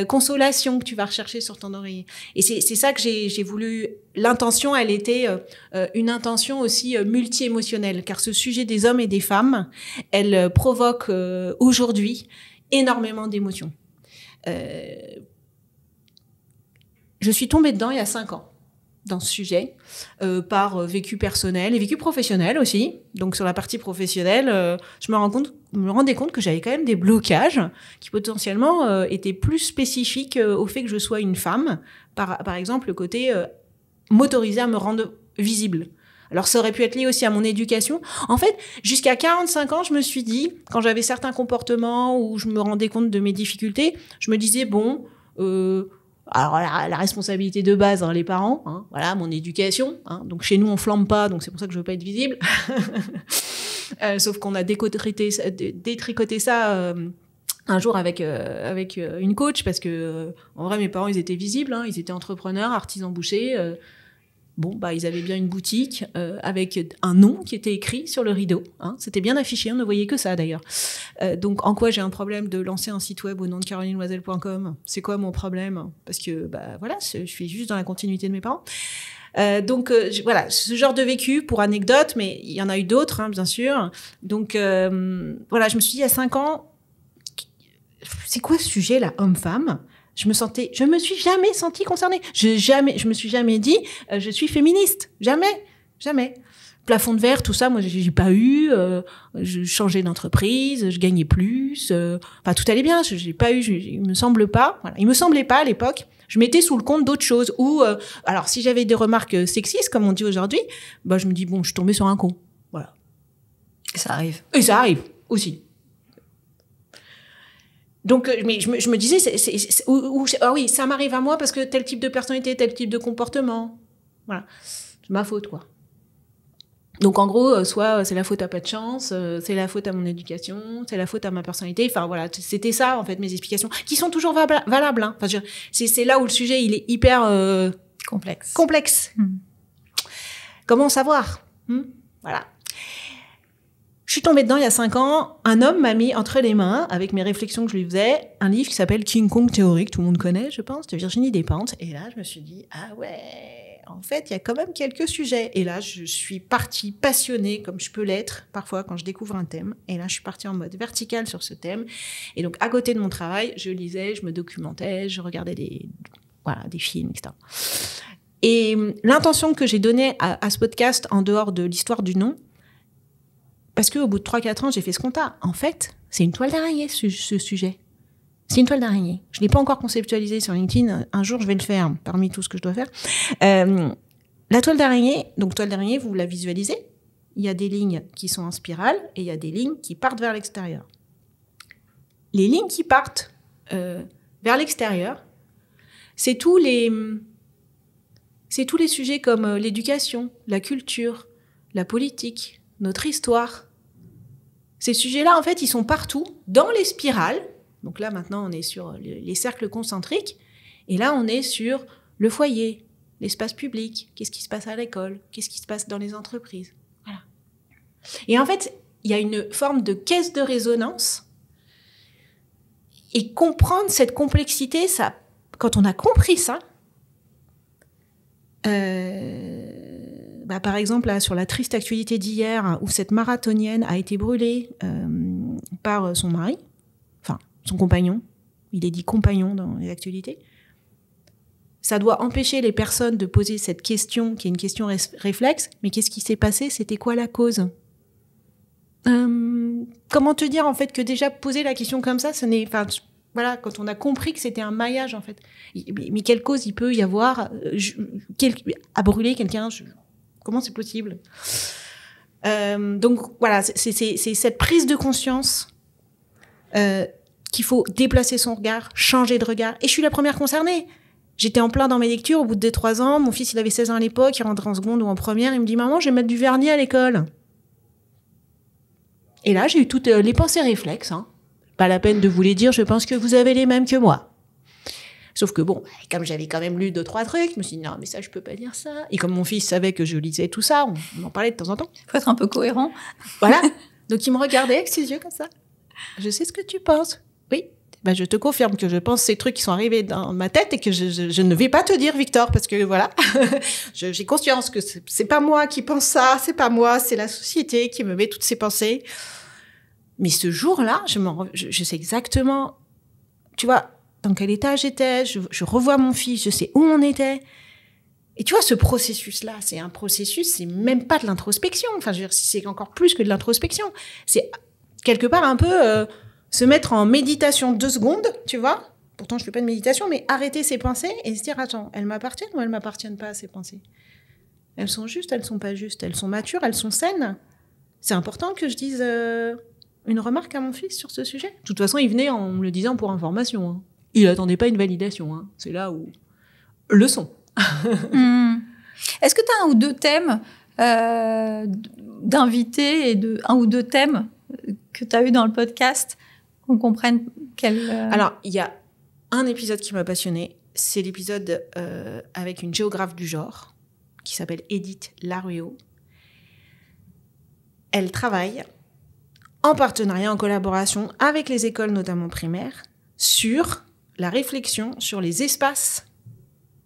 Consolation que tu vas rechercher sur ton oreiller. Et c'est ça que j'ai voulu. L'intention, elle était une intention aussi multi-émotionnelle, car ce sujet des hommes et des femmes, elle provoque aujourd'hui énormément d'émotions. Je suis tombée dedans il y a 5 ans, dans ce sujet, par vécu personnel et vécu professionnel aussi. Donc sur la partie professionnelle, je me rendais compte que j'avais quand même des blocages qui potentiellement étaient plus spécifiques au fait que je sois une femme. Par exemple, le côté m'autoriser à me rendre visible. Alors ça aurait pu être lié aussi à mon éducation. En fait, jusqu'à 45 ans, je me suis dit, quand j'avais certains comportements où je me rendais compte de mes difficultés, je me disais, bon... alors la responsabilité de base, les parents, voilà, mon éducation. Donc chez nous on flambe pas, donc c'est pour ça que je veux pas être visible. Sauf qu'on a détricoté ça un jour avec une coach parce que en vrai mes parents ils étaient visibles, ils étaient entrepreneurs, artisans bouchers. Ils avaient bien une boutique avec un nom qui était écrit sur le rideau. C'était bien affiché, on ne voyait que ça d'ailleurs. Donc, en quoi j'ai un problème de lancer un site web au nom de carolinloisel.com? C'est quoi mon problème? Parce que, je suis juste dans la continuité de mes parents. Voilà, ce genre de vécu pour anecdote, mais il y en a eu d'autres, bien sûr. Donc, je me suis dit, il y a 5 ans, c'est quoi ce sujet, là, homme-femme? Je me suis jamais sentie concernée. Je me suis jamais dit, je suis féministe. Jamais. Plafond de verre, tout ça, moi, j'ai pas eu. Je changeais d'entreprise, je gagnais plus. Tout allait bien. J'ai pas eu. Il me semble pas. Voilà, il me semblait pas à l'époque. Je mettais sous le compte d'autres choses. Ou alors, si j'avais des remarques sexistes, comme on dit aujourd'hui, je me dis je suis tombée sur un con. Voilà. Et ça arrive. Et ça arrive aussi. Donc, mais je me disais, oui, ça m'arrive à moi parce que tel type de personnalité, tel type de comportement. Voilà. C'est ma faute, quoi. Donc, en gros, soit c'est la faute à pas de chance, c'est la faute à mon éducation, c'est la faute à ma personnalité. Enfin, voilà, c'était ça, en fait, mes explications, qui sont toujours valables. C'est là où le sujet, il est hyper... complexe. Comment savoir? Voilà. Je suis tombée dedans il y a 5 ans. Un homme m'a mis entre les mains, avec mes réflexions que je lui faisais, un livre qui s'appelle King Kong Theory, que tout le monde connaît, je pense, de Virginie Despentes. Et là, je me suis dit, ah ouais, en fait, il y a quand même quelques sujets. Et là, je suis partie passionnée, comme je peux l'être parfois quand je découvre un thème. Et là, je suis partie en mode vertical sur ce thème. Et donc, à côté de mon travail, je lisais, je me documentais, je regardais des films, etc. Et l'intention que j'ai donnée à ce podcast, en dehors de l'histoire du nom, parce qu'au bout de 3-4 ans, j'ai fait ce constat. En fait, c'est une toile d'araignée, ce sujet. C'est une toile d'araignée. Je ne l'ai pas encore conceptualisé sur LinkedIn. Un jour, je vais le faire, parmi tout ce que je dois faire. La toile d'araignée, vous la visualisez. Il y a des lignes qui sont en spirale et il y a des lignes qui partent vers l'extérieur. Les lignes qui partent vers l'extérieur, c'est tous les sujets comme l'éducation, la culture, la politique, notre histoire. Ces sujets-là, en fait, ils sont partout, dans les spirales. Donc là, maintenant, on est sur les cercles concentriques. Et là, on est sur le foyer, l'espace public. Qu'est-ce qui se passe à l'école? Qu'est-ce qui se passe dans les entreprises? Voilà. Et en fait, il y a une forme de caisse de résonance. Et comprendre cette complexité, ça, quand on a compris ça, par exemple, là, sur la triste actualité d'hier, où cette marathonienne a été brûlée par son mari, enfin, son compagnon, il est dit compagnon dans les actualités, ça doit empêcher les personnes de poser cette question, qui est une question réflexe, mais qu'est-ce qui s'est passé? C'était quoi la cause? Comment te dire, en fait, que déjà poser la question comme ça, ce n'est... Enfin, voilà, quand on a compris que c'était un maillage, en fait. Mais quelle cause il peut y avoir à brûler quelqu'un? Comment c'est possible? Donc, voilà, c'est cette prise de conscience qu'il faut déplacer son regard, changer de regard. Et je suis la première concernée. J'étais en plein dans mes lectures, au bout de 3 ans. Mon fils, il avait 16 ans à l'époque, il rentrait en seconde ou en première. Il me dit, maman, je vais mettre du vernis à l'école. Et là, j'ai eu toutes les pensées réflexes. Pas la peine de vous les dire, je pense que vous avez les mêmes que moi. Sauf que bon, comme j'avais quand même lu 2-3 trucs, je me suis dit, non, mais ça, je peux pas dire ça. Et comme mon fils savait que je lisais tout ça, on en parlait de temps en temps. Faut être un peu cohérent. Voilà. Donc, il me regardait avec ses yeux comme ça. Je sais ce que tu penses. Oui. Je te confirme que je pense ces trucs qui sont arrivés dans ma tête et que je ne vais pas te dire, Victor, parce que voilà, j'ai conscience que c'est pas moi qui pense ça, c'est pas moi, c'est la société qui me met toutes ces pensées. Mais ce jour-là, je sais exactement, tu vois, dans quel état j'étais, je revois mon fils, je sais où on était. Et tu vois, ce processus-là, c'est un processus, c'est même pas de l'introspection. Enfin, je veux dire, c'est encore plus que de l'introspection. C'est quelque part un peu se mettre en méditation 2 secondes, tu vois. Pourtant, je fais pas de méditation, mais arrêter ses pensées et se dire, attends, elles m'appartiennent ou elles m'appartiennent pas, ces pensées? Elles sont justes, elles sont pas justes, elles sont matures, elles sont saines. C'est important que je dise une remarque à mon fils sur ce sujet. De toute façon, il venait en me le disant pour information. Il attendait pas une validation. C'est là où... Leçon. Est-ce que tu as 1 ou 2 thèmes d'invités et 1 ou 2 thèmes que tu as eu dans le podcast, qu'on comprenne quel... Alors, il y a un épisode qui m'a passionnée. C'est l'épisode avec une géographe du genre qui s'appelle Edith Larueau. Elle travaille en partenariat, en collaboration avec les écoles, notamment primaires, sur la réflexion sur les espaces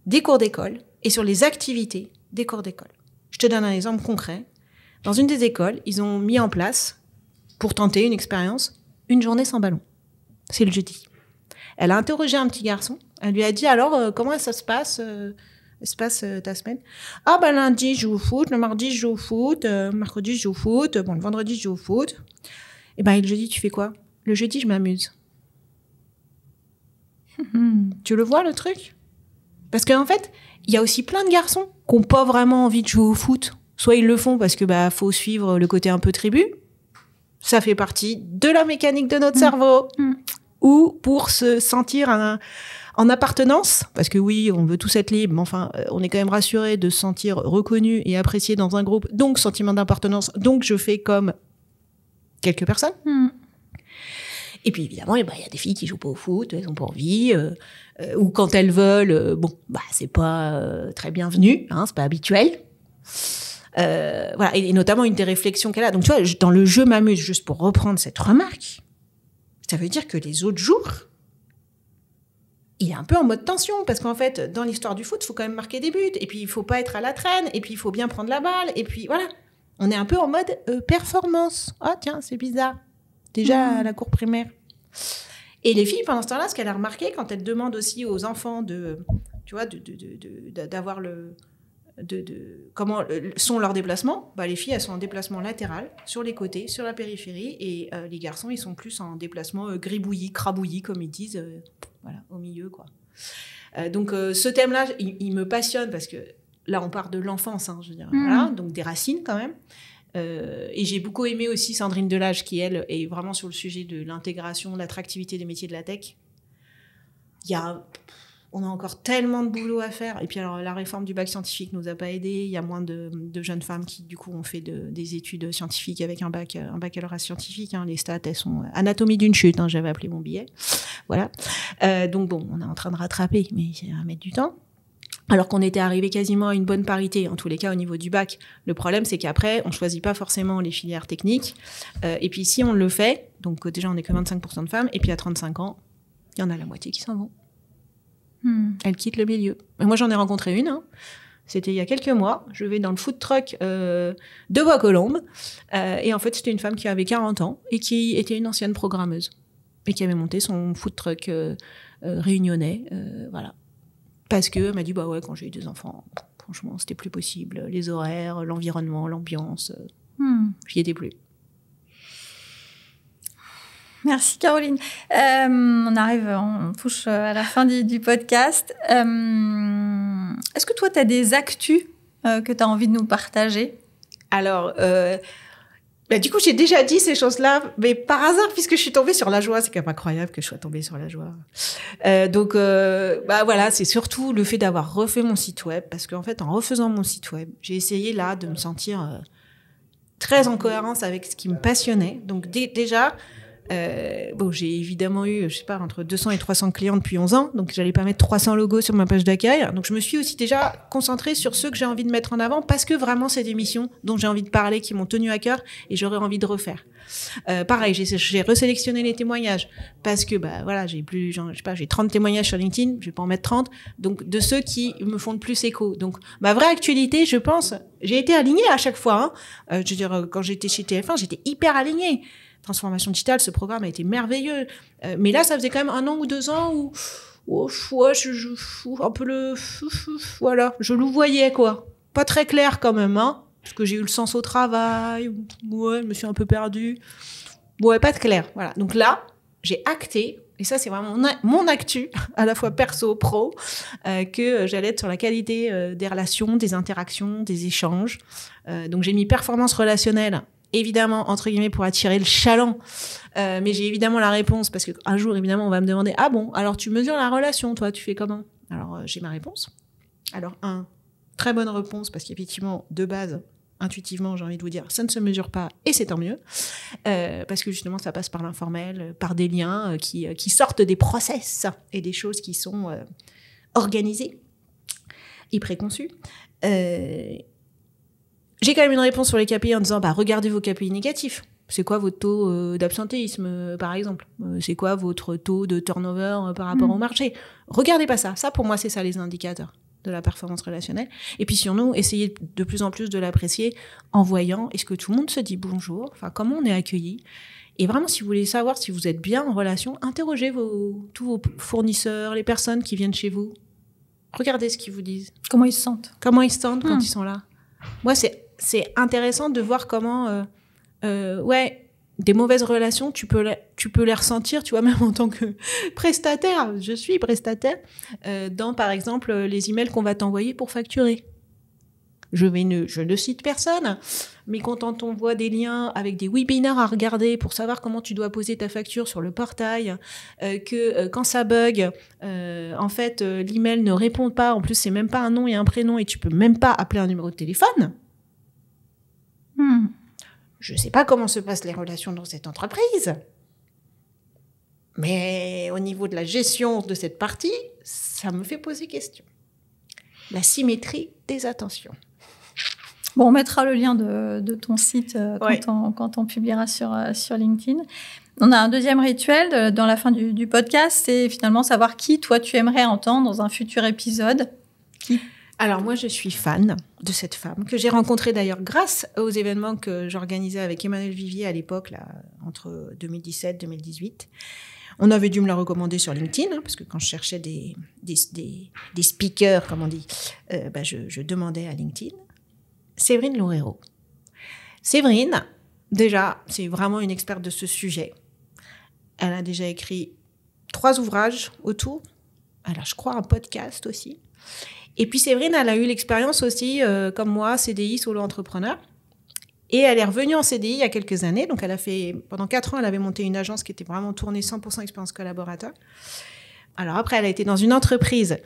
des cours d'école et sur les activités des cours d'école. Je te donne un exemple concret. Dans une des écoles, ils ont mis en place, pour tenter une expérience, une journée sans ballon. C'est le jeudi. Elle a interrogé un petit garçon. Elle lui a dit, alors, comment ça se passe ta semaine? Ah, lundi, je joue au foot. Le mardi, je joue au foot. Mercredi, je joue au foot. Bon, le vendredi, je joue au foot. Et le jeudi, tu fais quoi? Le jeudi, je m'amuse. Tu le vois, le truc? Parce qu'en fait, il y a aussi plein de garçons qui n'ont pas vraiment envie de jouer au foot. Soit ils le font parce que faut suivre le côté un peu tribu. Ça fait partie de la mécanique de notre cerveau. Ou pour se sentir en appartenance. Parce que oui, on veut tous être libres, mais enfin, on est quand même rassuré de se sentir reconnu et apprécié dans un groupe. Donc, sentiment d'appartenance. Donc, je fais comme quelques personnes. Et puis, évidemment, il y a des filles qui jouent pas au foot, elles ont pas envie. Ou quand elles veulent, c'est pas très bienvenu, c'est pas habituel. Voilà, et notamment une des réflexions qu'elle a. Donc, tu vois, dans le jeu m'amuse, juste pour reprendre cette remarque, ça veut dire que les autres jours, il est un peu en mode tension, parce qu'en fait, dans l'histoire du foot, il faut quand même marquer des buts, et puis il faut pas être à la traîne, et puis il faut bien prendre la balle, et puis voilà. On est un peu en mode performance. Ah tiens, c'est bizarre. Déjà à la cour primaire. Et les filles, pendant ce temps-là, ce qu'elle a remarqué, quand elle demande aussi aux enfants d'avoir comment sont leurs déplacements, les filles, elles sont en déplacement latéral, sur les côtés, sur la périphérie, et les garçons, ils sont plus en déplacement gribouillis, crabouillis, comme ils disent, au milieu, quoi. Donc, ce thème-là, il me passionne, parce que là, on part de l'enfance, je veux dire, voilà, donc des racines, quand même. Et j'ai beaucoup aimé aussi Sandrine Delage, qui, elle, est vraiment sur le sujet de l'intégration, l'attractivité des métiers de la tech. On a encore tellement de boulot à faire. Et puis alors, la réforme du bac scientifique nous a pas aidés. Il y a moins de jeunes femmes qui, du coup, ont fait des études scientifiques avec un baccalauréat scientifique. Les stats, elles sont anatomie d'une chute. J'avais appelé mon billet. Voilà. Donc bon, on est en train de rattraper, mais ça va mettre du temps. alors qu'on était arrivé quasiment à une bonne parité, en tous les cas au niveau du bac. Le problème, c'est qu'après, on choisit pas forcément les filières techniques. Et puis si on le fait, donc déjà on n'est que 25% de femmes, et puis à 35 ans, il y en a la moitié qui s'en vont. Elles quittent le milieu. Et moi, j'en ai rencontré une, c'était il y a quelques mois. Je vais dans le food truck de Bois-Colombes. Et en fait, c'était une femme qui avait 40 ans et qui était une ancienne programmeuse. Et qui avait monté son food truck réunionnais. Voilà. Parce qu'elle m'a dit, bah ouais, quand j'ai eu 2 enfants, franchement, c'était plus possible. Les horaires, l'environnement, l'ambiance, j'y étais plus. Merci Caroline. On touche à la fin du podcast. Est-ce que toi, tu as des actus que tu as envie de nous partager ? Alors, du coup, j'ai déjà dit ces choses-là, mais par hasard, puisque je suis tombée sur la joie. C'est quand même incroyable que je sois tombée sur la joie. Donc, voilà, c'est surtout le fait d'avoir refait mon site web, parce qu'en fait, en refaisant mon site web, j'ai essayé là de me sentir très en cohérence avec ce qui me passionnait. Donc, déjà... j'ai évidemment eu, je sais pas, entre 200 et 300 clients depuis 11 ans, donc j'allais pas mettre 300 logos sur ma page d'accueil. Donc je me suis aussi déjà concentrée sur ceux que j'ai envie de mettre en avant, parce que vraiment c'est des missions dont j'ai envie de parler, qui m'ont tenu à cœur et j'aurais envie de refaire. Pareil, j'ai resélectionné les témoignages, parce que voilà, j'ai 30 témoignages sur LinkedIn, je vais pas en mettre 30, donc de ceux qui me font le plus écho. Donc ma vraie actualité, je pense, j'ai été alignée à chaque fois. Je veux dire, quand j'étais chez TF1, j'étais hyper alignée. Transformation digitale, ce programme a été merveilleux. Mais là, ça faisait quand même 1 an ou 2 ans où un peu voilà, je le voyais, quoi. Pas très clair quand même, parce que j'ai eu le sens au travail, je me suis un peu perdue. Pas de clair, voilà. Donc là, j'ai acté, et ça, c'est vraiment mon actu, à la fois perso, pro, que j'allais être sur la qualité des relations, des interactions, des échanges. Donc j'ai mis performance relationnelle, évidemment, entre guillemets, pour attirer le chaland. Mais j'ai évidemment la réponse, parce qu'un jour, évidemment, on va me demander « Ah bon, alors tu mesures la relation, toi, tu fais comment ?» Alors, j'ai ma réponse. Alors, très bonne réponse, parce qu'effectivement, de base, intuitivement, j'ai envie de vous dire, ça ne se mesure pas, et c'est tant mieux. Parce que justement, ça passe par l'informel, par des liens qui sortent des process et des choses qui sont organisées et préconçues. J'ai quand même une réponse sur les KPI en disant regardez vos KPI négatifs. C'est quoi votre taux d'absentéisme, par exemple ? C'est quoi votre taux de turnover par rapport au marché ? Regardez pas ça. Ça, pour moi, c'est ça les indicateurs de la performance relationnelle. Et puis sur nous, essayez de plus en plus de l'apprécier en voyant est-ce que tout le monde se dit bonjour, enfin comment on est accueilli. Et vraiment, si vous voulez savoir si vous êtes bien en relation, interrogez tous vos fournisseurs, les personnes qui viennent chez vous. Regardez ce qu'ils vous disent. Comment ils se sentent ? Comment ils se sentent quand ils sont là. Moi, c'est intéressant de voir comment, des mauvaises relations, tu peux les ressentir, tu vois, même en tant que prestataire. Je suis prestataire dans, par exemple, les emails qu'on va t'envoyer pour facturer. Je ne cite personne, mais quand on t'envoie des liens avec des webinaires à regarder pour savoir comment tu dois poser ta facture sur le portail, quand ça bug, en fait, l'email ne répond pas, en plus, c'est même pas un nom et un prénom et tu peux même pas appeler un numéro de téléphone. Je sais pas comment se passent les relations dans cette entreprise, mais au niveau de la gestion de cette partie, ça me fait poser question. La symétrie des attentions. Bon, on mettra le lien de ton site quand on publiera sur LinkedIn. On a un deuxième rituel dans la fin du podcast, c'est finalement savoir qui, toi, tu aimerais entendre dans un futur épisode. Qui ? Alors moi, je suis fan de cette femme, que j'ai rencontrée d'ailleurs grâce aux événements que j'organisais avec Emmanuel Vivier à l'époque, là, entre 2017 et 2018. On avait dû me la recommander sur LinkedIn, parce que quand je cherchais des speakers, comme on dit, je demandais à LinkedIn. Séverine Loureiro. Séverine, déjà, c'est vraiment une experte de ce sujet. Elle a déjà écrit 3 ouvrages autour. Elle a, je crois, un podcast aussi. Et puis Séverine, elle a eu l'expérience aussi, comme moi, CDI, solo-entrepreneur. Et elle est revenue en CDI il y a quelques années. Donc, pendant 4 ans, elle avait monté une agence qui était vraiment tournée 100% expérience collaborateur. Alors après, elle a été dans une entreprise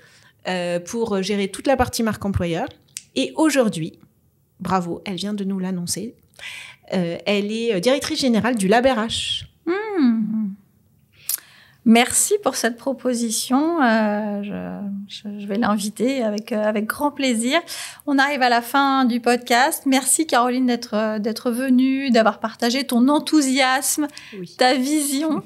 pour gérer toute la partie marque employeur. Et aujourd'hui, bravo, elle vient de nous l'annoncer, elle est directrice générale du Lab RH. Merci pour cette proposition. Je vais l'inviter avec grand plaisir. On arrive à la fin du podcast. Merci Caroline d'être venue, d'avoir partagé ton enthousiasme, ta vision.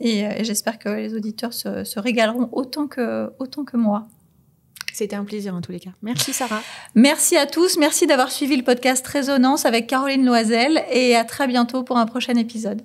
Et j'espère que les auditeurs se régaleront autant que moi. C'était un plaisir en tous les cas. Merci Sarah. Merci à tous. Merci d'avoir suivi le podcast Résonance avec Caroline Loisel et à très bientôt pour un prochain épisode.